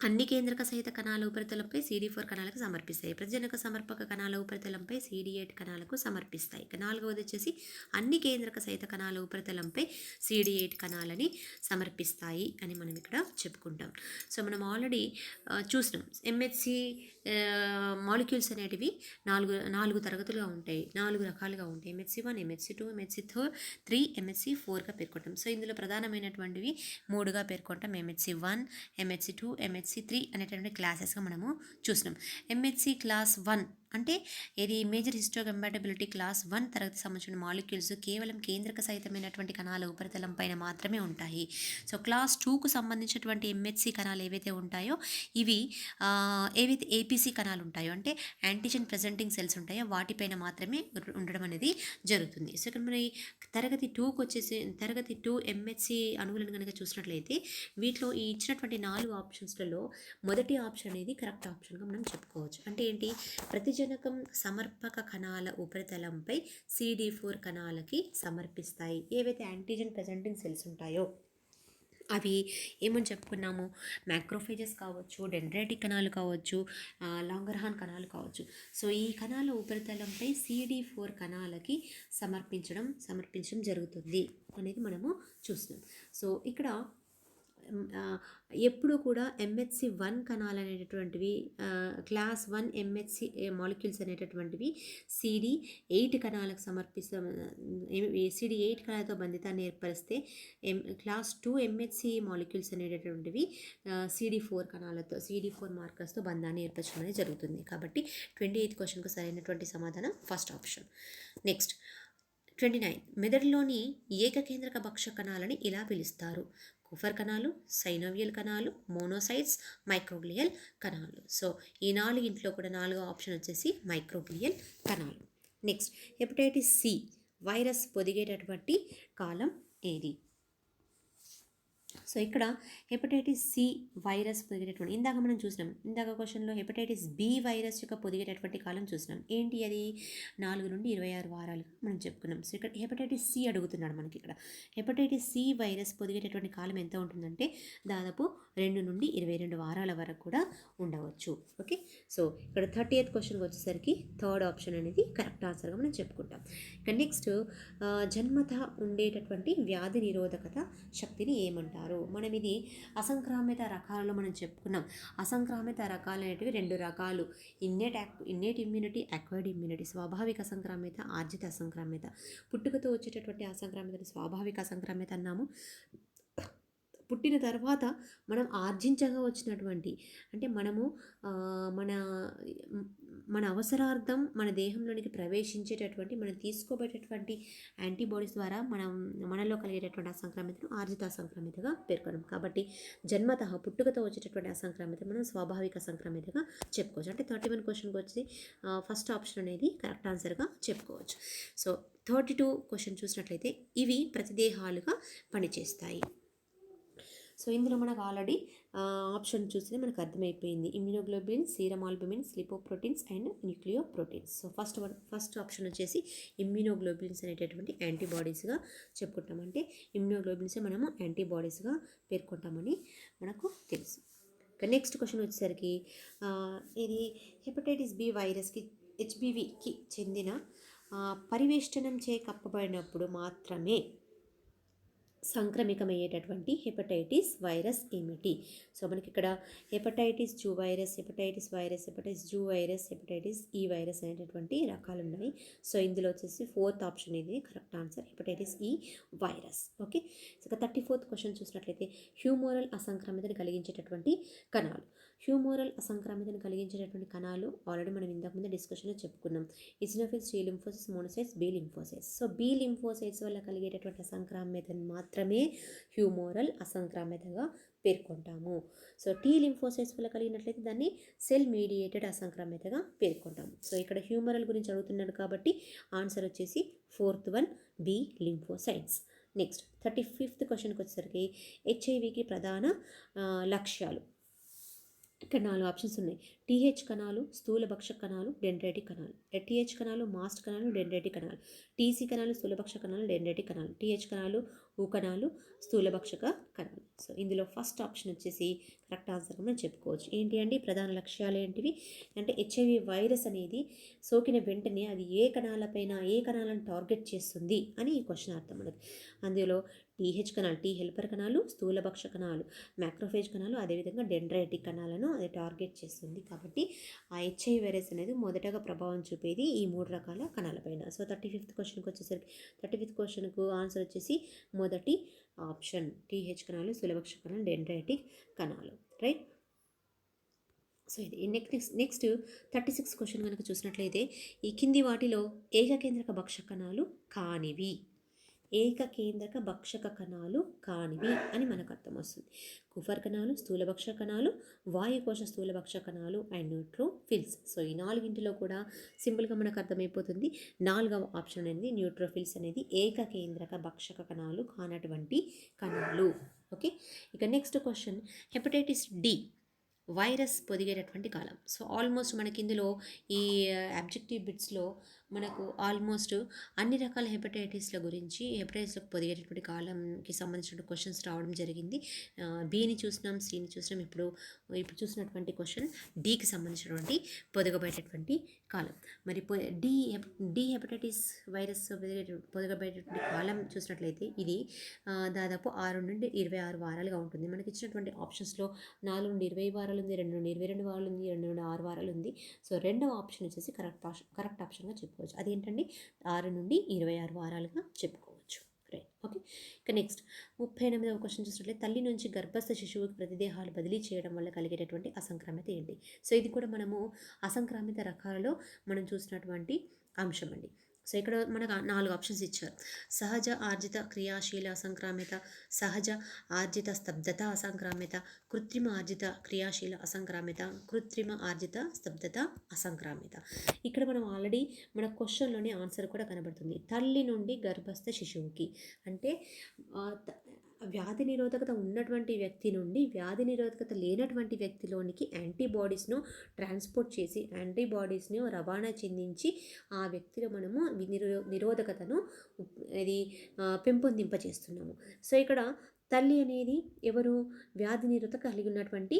అన్ని కేంద్రక సహిత కణాల ఉపరితలంపై CD4 కణాలకు సమర్పిస్తాయి. ప్రతిజనక సమర్పక కణాల ఉపరితలంపై CD8 కణాలకు సమర్పిస్తాయి. 4వది వచ్చేసి అన్ని కేంద్రక సహిత కణాల ఉపరితలంపై CD8 కణాలని సమర్పిస్తాయి అని మనం ఇక్కడ చెప్పుకుంటాం. సో మనం ఆల్రెడీ చూసినాం MHC మాలిక్యూల్స్ అనేటివి 4 తరగతులుగా ఉంటాయి, 4 రకాలుగా ఉంటాయి. MHC1, MHC2, MHC3, MHC4గా పేర్కొంటాం. సో ఇందులో ప్రధానమైనటువంటివి 3గా పేర్కొంటాం. MHC1, MHC2, MHC3 అనేటువంటి క్లాసెస్గా మనము చూసినాం. MHC క్లాస్ 1 అంటే ఇది మేజర్ హిస్టోకంపాటబిలిటీ క్లాస్ 1 తరగతి సంబంధించిన మాలిక్యూల్స్ కేవలం కేంద్రక సహితమైనటువంటి కణాల ఉపరితలం పైన మాత్రమే ఉంటాయి. సో క్లాస్ 2కు సంబంధించినటువంటి ఎంహెచ్సి కణాలు ఏవైతే ఉంటాయో ఇవి ఏవైతే ఏపీసీ కణాలు ఉంటాయో అంటే యాంటీజెన్ ప్రెజెంటింగ్ సెల్స్ ఉంటాయో వాటిపైన మాత్రమే ఉండడం అనేది జరుగుతుంది. సో ఇక్కడ మరి తరగతి 2కు వచ్చేసి తరగతి 2 ఎంహెచ్సి అణువులను కనుక చూసినట్లయితే వీటిలో ఈ ఇచ్చినటువంటి 4 ఆప్షన్స్లలో మొదటి ఆప్షన్ అనేది కరెక్ట్ ఆప్షన్గా మనం చెప్పుకోవచ్చు. అంటే ఏంటి, ప్రతిజనకం సమర్పక కణాల ఉపరితలంపై CD4 కణాలకి సమర్పిస్తాయి. ఏవైతే యాంటీజెన్ ప్రెజెంటింగ్ సెల్స్ ఉంటాయో అవి ఏమని చెప్పుకున్నాము, మ్యాక్రోఫేజెస్ కావచ్చు, డెండ్రైటిక్ కణాలు కావచ్చు, లాంగర్హాన్ కణాలు కావచ్చు. సో ఈ కణాల ఉపరితలంపై CD4 కణాలకి సమర్పించడం జరుగుతుంది అనేది మనము చూస్తున్నాం. సో ఇక్కడ ఎప్పుడు కూడా MHC 1 కణాలు అనేటటువంటివి క్లాస్ 1 MHC మాలిక్యూల్స్ అనేటటువంటివి CD8 కణాలకు CD8 కణాలతో బంధితాన్ని ఏర్పరిస్తే క్లాస్ 2 MHC మాలిక్యూల్స్ అనేటటువంటివి CD4 మార్కర్స్తో బంధాన్ని ఏర్పరచడం అనేది జరుగుతుంది. కాబట్టి 28th క్వశ్చన్కు సరైనటువంటి సమాధానం ఫస్ట్ ఆప్షన్. నెక్స్ట్ 29, మెదడులోని ఏకకేంద్రక భక్ష కణాలని ఇలా పిలుస్తారు. కుఫర్ కణాలు, సైనోవియల్ కణాలు, మోనోసైట్స్, మైక్రోగ్లియల్ కణాలు. సో ఈ 4 కూడా 4వ ఆప్షన్ వచ్చేసి మైక్రోగ్లియల్ కణాలు. నెక్స్ట్ హెపటైటిస్ సి వైరస్ పొదిగేటటువంటి కాలం ఏది? సో ఇక్కడ హెపటైటిస్ సి వైరస్ పొదిగేటటువంటి ఇందాక మనం చూసినాం, ఇందాక క్వశ్చన్లో హెపటైటిస్ బి వైరస్ యొక్క పొదిగేటటువంటి కాలం చూసినాం. ఏంటి అది? 4 నుండి 26 వారాలుగా మనం చెప్పుకున్నాం. సో ఇక్కడ హెపటైటిస్ సి అడుగుతున్నాడు మనకి. ఇక్కడ హెపటైటిస్ సి వైరస్ పొదిగేటటువంటి కాలం ఎంత ఉంటుందంటే దాదాపు 2 నుండి 22 వారాల వరకు కూడా ఉండవచ్చు. ఓకే, సో ఇక్కడ 30th క్వశ్చన్కి వచ్చేసరికి థర్డ్ ఆప్షన్ అనేది కరెక్ట్ ఆన్సర్గా మనం చెప్పుకుంటాం. ఇక నెక్స్ట్ జన్మత ఉండేటటువంటి వ్యాధి నిరోధకత శక్తిని ఏమంటారు? మనం ఇది అసంక్రామిత రకాలలో మనం చెప్పుకున్నాం. అసంక్రామిత రకాలు అనేటివి 2 రకాలు, ఇన్నేట్ ఇమ్యూనిటీ, అక్వైర్డ్ ఇమ్యూనిటీ. స్వాభావిక అసంక్రామిత, ఆర్జిత అసంక్రామిత. పుట్టుకతో వచ్చేటటువంటి అసంక్రామితని స్వాభావిక అసంక్రామిత అన్నాము. పుట్టిన తర్వాత మనం ఆర్జించగా వచ్చినటువంటి అంటే మనము మన అవసరార్థం మన దేహంలోనికి ప్రవేశించేటటువంటి మనం తీసుకోబడేటటువంటి యాంటీబాడీస్ ద్వారా మనలో కలిగేటటువంటి అసంక్రామితను ఆర్జిత అసంక్రామితగా పేర్కొన్నాం. కాబట్టి జన్మతః పుట్టుకతో వచ్చేటటువంటి అసంక్రామిత మనం స్వాభావిక అసంక్రామితగా చెప్పుకోవచ్చు. అంటే 31 క్వశ్చన్కి వచ్చి ఫస్ట్ ఆప్షన్ అనేది కరెక్ట్ ఆన్సర్గా చెప్పుకోవచ్చు. సో 32 క్వశ్చన్ చూసినట్లయితే ఇవి ప్రతిదేహాలుగా పనిచేస్తాయి. సో ఇందులో మనకు ఆల్రెడీ ఆప్షన్ చూస్తే మనకు అర్థమైపోయింది. Immunoglobulin, serum albumin, lipoproteins and nucleoproteins. So first option వచ్చేసి ఇమ్యూనోగ్లోబులిన్స్ అనేటటువంటి యాంటీబాడీస్గా చెప్పుకుంటామంటే ఇమ్యూనోగ్లోబులిన్సే మనము యాంటీబాడీస్గా పేర్కొంటామని మనకు తెలుసు. నెక్స్ట్ క్వశ్చన్ వచ్చేసరికి ఇది హెపటైటిస్ బి వైరస్కి HBVకి చెందిన పరివేష్టనం చే కప్పబడినప్పుడు మాత్రమే సంక్రమికమయ్యేటటువంటి హెపటైటిస్ వైరస్ ఏమిటి? సో మనకి ఇక్కడ hepatitis zoo virus, hepatitis zoo virus, hepatitis ఈ వైరస్ అనేటటువంటి రకాలు ఉన్నాయి. సో ఇందులో వచ్చేసి 4th ఆప్షన్ ఇది కరెక్ట్ ఆన్సర్, హెపటైటిస్ ఈ virus. Okay, so 34th question చూసినట్లయితే హ్యూమోరల్ అసంక్రమితను కలిగించేటటువంటి కణాలు. హ్యూమోరల్ అసంక్రమితను కలిగించేటటువంటి కణాలు ఆల్రెడీ మనం ఇంతకుముందు డిస్కషన్లో చెప్పుకున్నాం. Eosinophils, T lymphocytes, monocytes, B lymphocytes. So B lymphocytes వల్ల కలిగేటటువంటి అసంక్రామ్యతను మాత్రమే హ్యూమోరల్ అసంక్రామ్యతగా పేర్కొంటాము. సో టీ లింఫోసైట్స్ వల్ల కలిగినట్లయితే దాన్ని సెల్ మీడియేటెడ్ అసంక్రామ్యతగా పేర్కొంటాము. సో ఇక్కడ హ్యూమరల్ గురించి అడుగుతున్నాడు కాబట్టి ఆన్సర్ వచ్చేసి 4th one B lymphocytes. Next 35th క్వశ్చన్కి వచ్చేసరికి హెచ్ఐవికి ప్రధాన లక్ష్యాలు. ఇక్కడ 4 ఆప్షన్స్ ఉన్నాయి. టీహెచ్ కణాలు, స్థూలభక్ష కణాలు, డెండ్రైటిక్ కణాలు. టీహెచ్ కణాలు, మాస్ట్ కణాలు, డెండ్రైటిక్ కణాలు. టీసీ కణాలు, స్థూలభక్ష కణాలు, డెండ్రైటిక్ కణాలు. టీహెచ్ కణాలు, ఊ కణాలు, స్థూలభక్షక కణాలు. సో ఇందులో ఫస్ట్ ఆప్షన్ వచ్చేసి కరెక్ట్ ఆన్సర్గా మనం చెప్పుకోవచ్చు. ఏంటి అండి ప్రధాన లక్ష్యాలు ఏంటివి అంటే హెచ్ఐవి వైరస్ అనేది సోకిన వెంటనే అది ఏ కణాలను టార్గెట్ చేస్తుంది అని ఈ క్వశ్చన్ అర్థం మనకి. అందులో టీహెచ్ కణాలు, టీ హెల్పర్ కణాలు, స్థూలభక్ష కణాలు, మ్యాక్రోఫేజ్ కణాలు, అదేవిధంగా డెండ్రైటిక్ కణాలను అది టార్గెట్ చేస్తుంది. కాబట్టి ఆ హెచ్ఐవి వైరస్ అనేది మొదటగా ప్రభావం చూపేది ఈ 3 రకాల కణాలపైన. సో 35th క్వశ్చన్కి వచ్చేసరికి 35th క్వశ్చన్కు ఆన్సర్ వచ్చేసి మొదటి ఆప్షన్ టీహెచ్ కణాలు, స్థూలభక్ష కణాలు, డెండ్రైటిక్ కణాలు. రైట్. సో ఇది నెక్స్ట్ 36 క్వశ్చన్ కనుక చూసినట్లయితే ఈ కింది వాటిలో ఏకకేంద్రక భక్షక కణాలు కానివి, ఏకకేంద్రక భక్షక కణాలు కానివి అని మనకు అర్థం వస్తుంది. కుఫర్ కణాలు, స్థూలభక్షక కణాలు, వాయుకోశ స్థూలభక్షక కణాలు అండ్ న్యూట్రోఫిల్స్. సో ఈ నాలుగింటిలో కూడా సింపుల్గా మనకు అర్థమైపోతుంది. 4వ ఆప్షన్ అనేది న్యూట్రోఫిల్స్ అనేది ఏకకేంద్రక భక్షక కణాలు కానటువంటి కణాలు. ఓకే, ఇక next question hepatitis D virus పొదిగేటటువంటి కాలం. సో ఆల్మోస్ట్ మనకి ఇందులో ఈ అబ్జెక్టివ్ బిట్స్లో మనకు ఆల్మోస్ట్ అన్ని రకాల హెపటైటిస్ల గురించి, హెపటైటిస్లకు పొదిగేటటువంటి కాలంకి సంబంధించిన క్వశ్చన్స్ రావడం జరిగింది. బిని చూసినాం, సిని చూసినాం, ఇప్పుడు చూసినటువంటి క్వశ్చన్ డికి సంబంధించినటువంటి పొదగబడేటటువంటి కాలం. మరి డి హెపటైటిస్ వైరస్ పొదగబడేటటువంటి కాలం చూసినట్లయితే ఇది దాదాపు 6 నుండి 26 వారాలుగా ఉంటుంది. మనకి ఇచ్చినటువంటి ఆప్షన్స్లో 4 నుండి 20 వారాలు ఉంది, 2 నుండి 22 వారాలు ఉంది, 2 నుండి 6 వారాలు ఉంది. సో రెండవ ఆప్షన్ వచ్చేసి కరెక్ట్ ఆప్షన్గా చెప్పుకోవచ్చు. అదేంటండి 6 నుండి 26 వారాలుగా చెప్పుకోవచ్చు. Right, okay. ఇక నెక్స్ట్ 38వ క్వశ్చన్ చూసినట్లయితే తల్లి నుంచి గర్భస్థ శిశువుకి ప్రతిదేహాలు బదిలీ చేయడం వల్ల కలిగేటటువంటి అసంక్రామ్యత ఏంటి? సో ఇది కూడా మనము అసంక్రామిత రకాలలో మనం చూసినటువంటి అంశం అండి. సో ఇక్కడ మనకు 4 ఆప్షన్స్ ఇచ్చారు. సహజ ఆర్జిత క్రియాశీల అసంక్రామ్యత, సహజ ఆర్జిత స్తబ్దత అసంక్రామ్యత, కృత్రిమ ఆర్జిత క్రియాశీల అసంక్రామ్యత, కృత్రిమ ఆర్జిత స్తబ్దత అసంక్రామ్యత. ఇక్కడ మనం ఆల్రెడీ మన క్వశ్చన్లోనే ఆన్సర్ కూడా కనబడుతుంది. తల్లి నుండి గర్భస్థ శిశువుకి అంటే వ్యాధి నిరోధకత ఉన్నటువంటి వ్యక్తి నుండి వ్యాధి నిరోధకత లేనటువంటి వ్యక్తిలోనికి యాంటీబాడీస్ను ట్రాన్స్పోర్ట్ చేసి యాంటీబాడీస్ను రవాణా చెందించి ఆ వ్యక్తిలో మనము నిరోధకతను ఇది పెంపొందింపచేస్తున్నాము. సో ఇక్కడ తల్లి అనేది ఎవరు? వ్యాధి నిరోధకత కలిగి ఉన్నటువంటి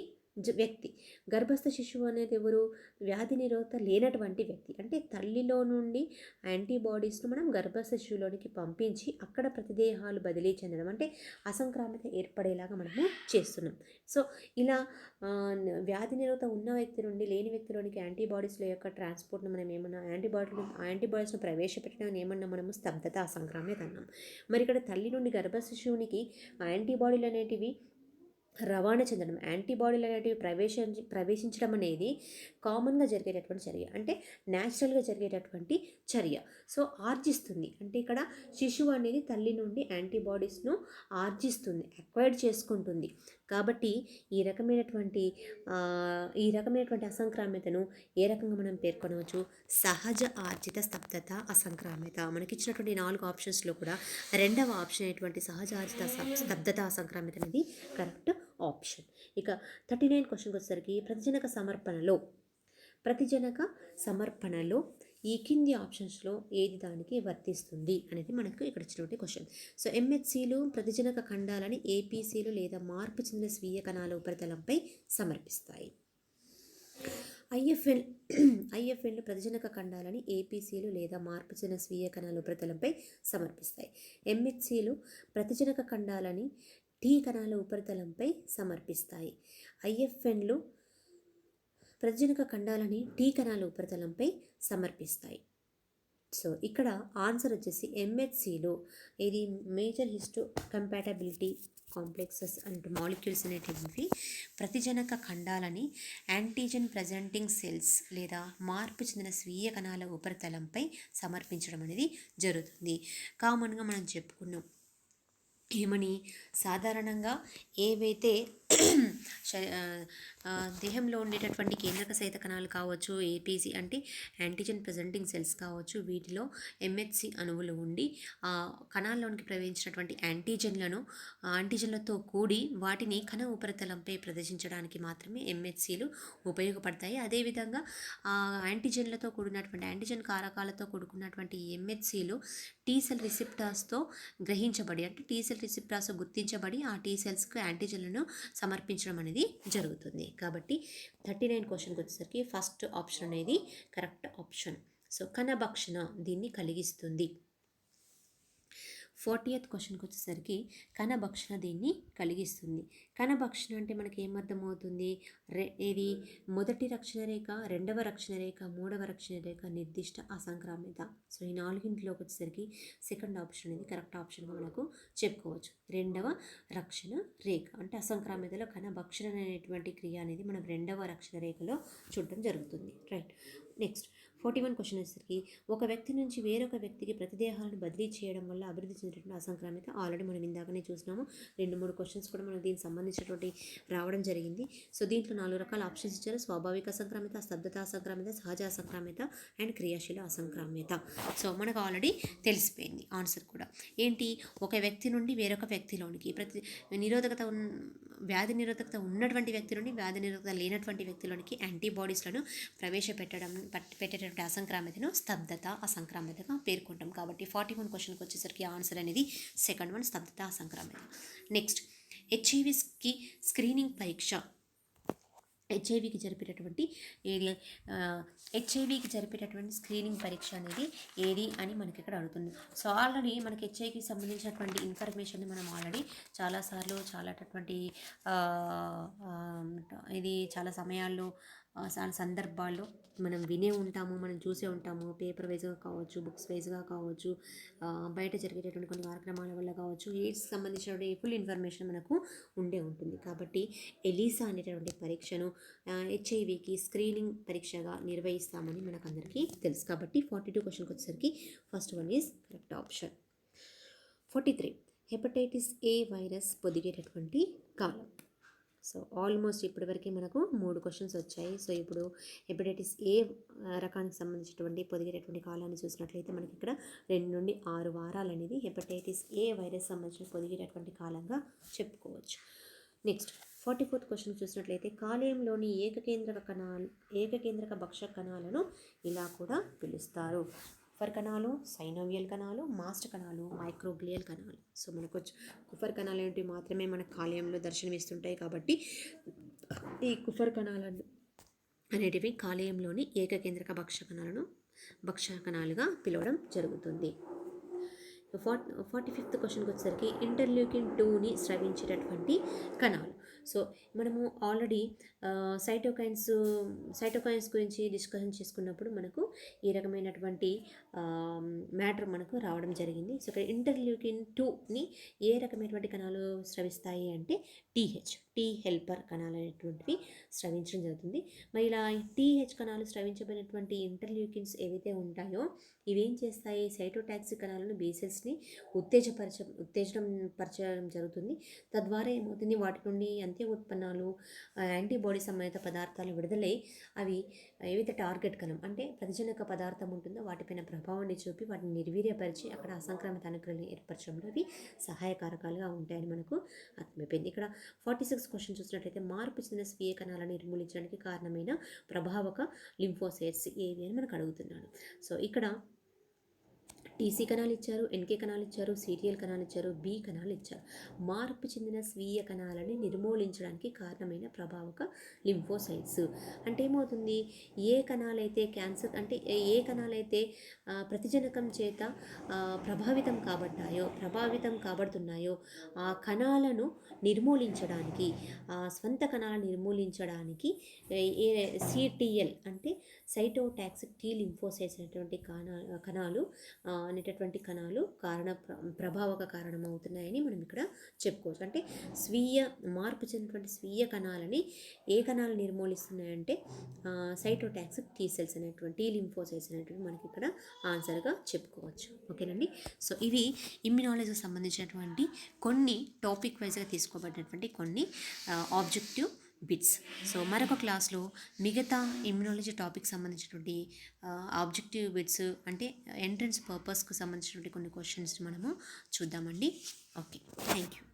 వ్యక్తి. గర్భస్థ శిశువు అనేది ఎవరు? వ్యాధి నిరోధకత లేనటువంటి వ్యక్తి. అంటే తల్లిలో నుండి యాంటీబాడీస్ను మనం గర్భస్థ శిశువులోనికి పంపించి అక్కడ ప్రతిదేహాలు బదిలీ చెందడం అంటే అసంక్రామిత ఏర్పడేలాగా మనము చేస్తున్నాం. సో ఇలా వ్యాధి నిరోధకత ఉన్న వ్యక్తి నుండి లేని వ్యక్తిలోనికి యాంటీబాడీస్ల యొక్క ట్రాన్స్పోర్ట్ను మనం ఏమన్నా యాంటీబాడీస్ను ప్రవేశపెట్టడం ఏమన్నా మనము స్తబ్దత అసంక్రామ్యత అన్నాం. మరి ఇక్కడ తల్లి నుండి గర్భస్థ శిశువునికి యాంటీబాడీలు అనేటివి రవాణా చెందడం, యాంటీబాడీలు అనేటివి ప్రవేశించడం అనేది కామన్గా జరిగేటటువంటి చర్య, అంటే న్యాచురల్గా జరిగేటటువంటి చర్య. సో ఆర్జిస్తుంది అంటే ఇక్కడ శిశువు అనేది తల్లి నుండి యాంటీబాడీస్ను ఆర్జిస్తుంది, అక్వైర్డ్ చేసుకుంటుంది. కాబట్టి ఈ రకమైనటువంటి అసంక్రామ్యతను ఏ రకంగా మనం పేర్కొనవచ్చు? సహజ ఆర్జిత స్తబ్దత అసంక్రామ్యత. మనకి ఇచ్చినటువంటి 4 ఆప్షన్స్లో కూడా రెండవ ఆప్షన్ అయినటువంటి సహజ ఆర్జిత స్తబ్దత అసంక్రామ్యత అనేది కరెక్ట్ ఆప్షన్. ఇక 39 క్వశ్చన్కి వచ్చేసరికి ప్రతిజనక సమర్పణలో ఈ కింది ఆప్షన్స్లో ఏది దానికి వర్తిస్తుంది అనేది మనకు ఇక్కడ ఇచ్చినటువంటి క్వశ్చన్. సో ఎంహెచ్సిలు ప్రతిజనక ఖండాలని ఏపీసీలు లేదా మార్పు చెందిన స్వీయ కణాల ఉపరితలంపై సమర్పిస్తాయి. ఐఎఫ్ఎన్లు ప్రతిజనక ఖండాలని ఏపీసీలు లేదా మార్పు చెందిన స్వీయ కణాల ఉపరితలంపై సమర్పిస్తాయి. ఎంహెచ్సిలు ప్రతిజనక ఖండాలని టీ కణాల ఉపరితలంపై సమర్పిస్తాయి. ఐఎఫ్ఎన్లు ప్రతిజనక ఖండాలని టీ కణాల ఉపరితలంపై సమర్పిస్తాయి. సో ఇక్కడ ఆన్సర్ వచ్చేసి ఎంహెచ్సిలో ఇది major histo compatibility complexes and molecules అనేటివి ప్రతిజనక ఖండాలని యాంటీజెన్ ప్రజెంటింగ్ సెల్స్ లేదా మార్పు చెందిన స్వీయ కణాల ఉపరితలంపై సమర్పించడం అనేది జరుగుతుంది. కామన్గా మనం చెప్పుకున్నాం ఏమని, సాధారణంగా ఏవైతే దేహంలో ఉండేటటువంటి కేంద్రక సహిత కణాలు కావచ్చు, ఏపీసీ అంటే యాంటీజెన్ ప్రజెంటింగ్ సెల్స్ కావచ్చు, వీటిలో ఎంహెచ్సి అణువులు ఉండి ఆ కణాల్లోనికి ప్రవేశించినటువంటి యాంటీజెన్లతో కూడి వాటిని కణ ఉపరితలంపై ప్రదర్శించడానికి మాత్రమే ఎంహెచ్సిలు ఉపయోగపడతాయి. అదేవిధంగా ఆ యాంటీజెన్లతో కూడినటువంటి యాంటీజెన్ కారకాలతో కూడుకున్నటువంటి ఎంహెచ్సిలు టీ సెల్ రిసెప్టార్స్తో గ్రహించబడి అంటే టీ సెల్ రిసెప్టార్స్ గుర్తించబడి ఆ టీ సెల్స్కు యాంటీజెన్లను సమర్పించడం అనేది జరుగుతుంది. కాబట్టి 39 క్వశ్చన్కి వచ్చేసరికి ఫస్ట్ ఆప్షన్ అనేది కరెక్ట్ ఆప్షన్. సో కణభక్షణ దీన్ని కలిగిస్తుంది. 40th క్వశ్చన్కి వచ్చేసరికి కణభక్షణ దీన్ని కలిగిస్తుంది. కణభక్షణ అంటే మనకి ఏమర్థమవుతుంది, ఇది మొదటి రక్షణ రేఖ, రెండవ రక్షణ రేఖ, మూడవ రక్షణ రేఖ, నిర్దిష్ట అసంక్రామ్యత. సో ఈ నాలుగింటిలోకి వచ్చేసరికి సెకండ్ ఆప్షన్ అనేది కరెక్ట్ ఆప్షన్గా మనకు చెప్పుకోవచ్చు. రెండవ రక్షణ రేఖ అంటే అసంక్రామ్యతలో కణభక్షణ అనేటువంటి క్రియ అనేది మనం రెండవ రక్షణ రేఖలో చూడటం జరుగుతుంది. రైట్. నెక్స్ట్ 41 క్వశ్చన్ వచ్చేసరికి ఒక వ్యక్తి నుంచి వేరొక వ్యక్తికి ప్రతిదేహాలను బదిలీ చేయడం వల్ల అభివృద్ధి చెందినటువంటి అసంక్రామ్యత. ఆల్రెడీ మనం ఇందాకనే చూసినాము. 2-3 క్వశ్చన్స్ కూడా మనకు దీనికి సంబంధించినటువంటి రావడం జరిగింది. సో దీంట్లో 4 రకాల ఆప్షన్స్ ఇచ్చారు. స్వాభావిక అసంక్రామ్యత, స్తబ్దత అసంక్రామ్యత, సహజ అసంక్రామ్యత అండ్ క్రియాశీల అసంక్రామ్యత. సో మనకు ఆల్రెడీ తెలిసిపోయింది ఆన్సర్ కూడా. ఏంటి, ఒక వ్యక్తి నుండి వేరొక వ్యక్తిలోనికి వ్యాధి నిరోధకత ఉన్నటువంటి వ్యక్తి నుండి వ్యాధి నిరోధకత లేనటువంటి వ్యక్తిలోనికి యాంటీబాడీస్లను పెట్టేటటువంటి అసంక్రామ్యతను స్తబ్దత అసంక్రామ్యతగా పేర్కొంటాం. కాబట్టి 41 క్వశ్చన్కి వచ్చేసరికి ఆన్సర్ అనేది సెకండ్ వన్, స్తబ్దత అసంక్రామ్యత. నెక్స్ట్, హెచ్ఐవికి స్క్రీనింగ్ పరీక్ష హెచ్ఐవికి జరిపేటటువంటి స్క్రీనింగ్ పరీక్ష అనేది ఏది అని మనకి ఇక్కడ అడుగుతుంది. సో ఆల్రెడీ మనకి హెచ్ఐవికి సంబంధించినటువంటి ఇన్ఫర్మేషన్ మనం ఆల్రెడీ చాలాసార్లు ఇది చాలా సమయాల్లో చాలా సందర్భాల్లో మనం వినే ఉంటాము, మనం చూసే ఉంటాము. పేపర్ వైజ్గా కావచ్చు, బుక్స్ వైజ్గా కావచ్చు, బయట జరిగేటటువంటి కొన్ని కార్యక్రమాల వల్ల కావచ్చు, ఎయిడ్స్ సంబంధించిన ఫుల్ ఇన్ఫర్మేషన్ మనకు ఉండే ఉంటుంది. కాబట్టి ఎలీసా అనేటటువంటి పరీక్షను హెచ్ఐవికి స్క్రీనింగ్ పరీక్షగా నిర్వహిస్తామని మనకు అందరికీ తెలుసు. కాబట్టి 42 క్వశ్చన్కి వచ్చేసరికి first one is correct option. 43, hepatitis A virus పొదిగేటటువంటి కాలం. సో ఆల్మోస్ట్ ఇప్పటివరకు మనకు 3 క్వశ్చన్స్ వచ్చాయి. సో ఇప్పుడు హెపటైటిస్ ఏ రకానికి సంబంధించినటువంటి పొదిగేటటువంటి కాలాన్ని చూసినట్లయితే మనకి ఇక్కడ 2 నుండి 6 వారాలు అనేది హెపటైటిస్ ఏ వైరస్ సంబంధించిన పొదిగేటటువంటి కాలంగా చెప్పుకోవచ్చు. నెక్స్ట్ 44th క్వశ్చన్ చూసినట్లయితే కాలేయంలోని ఏకకేంద్రక భక్ష కణాలను ఇలా కూడా పిలుస్తారు. కుఫర్ కణాలు, సైనోవియల్ కణాలు, మాస్ట్ కణాలు, మైక్రోగ్లియల్ కణాలు. సో మనకు కుఫర్ కణాలు ఏంటి మాత్రమే మన కాలేయంలో దర్శనమిస్తుంటాయి. కాబట్టి ఈ కుఫర్ కణాలను అనేటివి కాలేయంలోని ఏకకేంద్రక భక్ష కణాలుగా పిలవడం జరుగుతుంది. 45th క్వశ్చన్కి వచ్చేసరికి ఇంటర్ల్యూకిన్ 2ని స్రవించేటటువంటి కణాలు. సో మనము ఆల్రెడీ సైటోకైన్స్ గురించి డిస్కషన్ చేసుకున్నప్పుడు మనకు ఈ రకమైనటువంటి మ్యాటర్ మనకు రావడం జరిగింది. సో ఇక్కడ ఇంటర్ల్యూకిన్ 2ని ఏ రకమైనటువంటి కణాలు స్రవిస్తాయి అంటే టీ హెల్పర్ కణాలు అనేటువంటివి స్రవించడం జరుగుతుంది. మరి ఇలా టీహెచ్ కణాలు స్రవించబడినటువంటి ఇంటర్ల్యూకిన్స్ ఏవైతే ఉంటాయో ఇవేం చేస్తాయి, సైటోటాక్సిక్ కణాలను బీసెల్స్ని ఉత్తేజపరచడం జరుగుతుంది. తద్వారా ఏమవుతుంది, వాటి నుండి అంత్య ఉత్పన్నాలు యాంటీబాడీ సంబంధిత పదార్థాలు విడుదలై అవి ఏవైతే టార్గెట్ కణం అంటే ప్రతిజనక పదార్థం ఉంటుందో వాటిపైన ప్రభావాన్ని చూపి వాటిని నిర్వీర్యపరిచి అక్కడ అసంక్రమిత అనుకరణలు ఏర్పరచడంలో అవి సహాయకారకాలుగా ఉంటాయని మనకు అర్థమైపోయింది. ఇక్కడ 46 క్వశ్చన్ చూసినట్లయితే మార్పు చెందిన స్వీయ కణాలను నిర్మూలించడానికి కారణమైన ప్రభావక లింఫోసైట్స్ ఏవి అని మనకు అడుగుతున్నాడు. సో ఇక్కడ టీసీ కణాలు ఇచ్చారు, ఎన్కే కణాలు ఇచ్చారు, సిటిఎల్ కణాలు ఇచ్చారు, బి కణాలు ఇచ్చారు. మార్పు చెందిన స్వీయ కణాలని నిర్మూలించడానికి కారణమైన ప్రభావక లింఫోసైట్స్ అంటే ఏమవుతుంది, ఏ కణాలైతే క్యాన్సర్ అంటే ఏ కణాలైతే ప్రతిజనకం చేత ప్రభావితం కాబడుతున్నాయో ఆ కణాలను నిర్మూలించడానికి, స్వంత కణాలను నిర్మూలించడానికి సిటిఎల్ అంటే సైటోటాక్సిక్ టీ లింఫోసైట్స్ అనేటటువంటి కణాలు ప్రభావక కారణమవుతున్నాయని మనం ఇక్కడ చెప్పుకోవచ్చు. అంటే మార్పు చెందినటువంటి స్వీయ కణాలని ఏ కణాలు నిర్మూలిస్తున్నాయంటే సైటోటాక్సిక్ టీ సెల్స్ అనేటువంటి టీ లింఫోసైట్స్ అనేటువంటి మనకి ఇక్కడ ఆన్సర్గా చెప్పుకోవచ్చు. ఓకేనండి. సో ఇవి ఇమ్యునాలజీకి సంబంధించినటువంటి కొన్ని టాపిక్ వైజ్గా తీసుకోబడినటువంటి కొన్ని ఆబ్జెక్టివ్ బిట్స్. సో మరొక క్లాస్లో మిగతా ఇమ్యునాలజీ టాపిక్ సంబంధించినటువంటి ఆబ్జెక్టివ్ బిట్స్ అంటే ఎంట్రన్స్ పర్పస్కు సంబంధించినటువంటి కొన్ని క్వశ్చన్స్ మనము చూద్దామండి. Okay, thank you.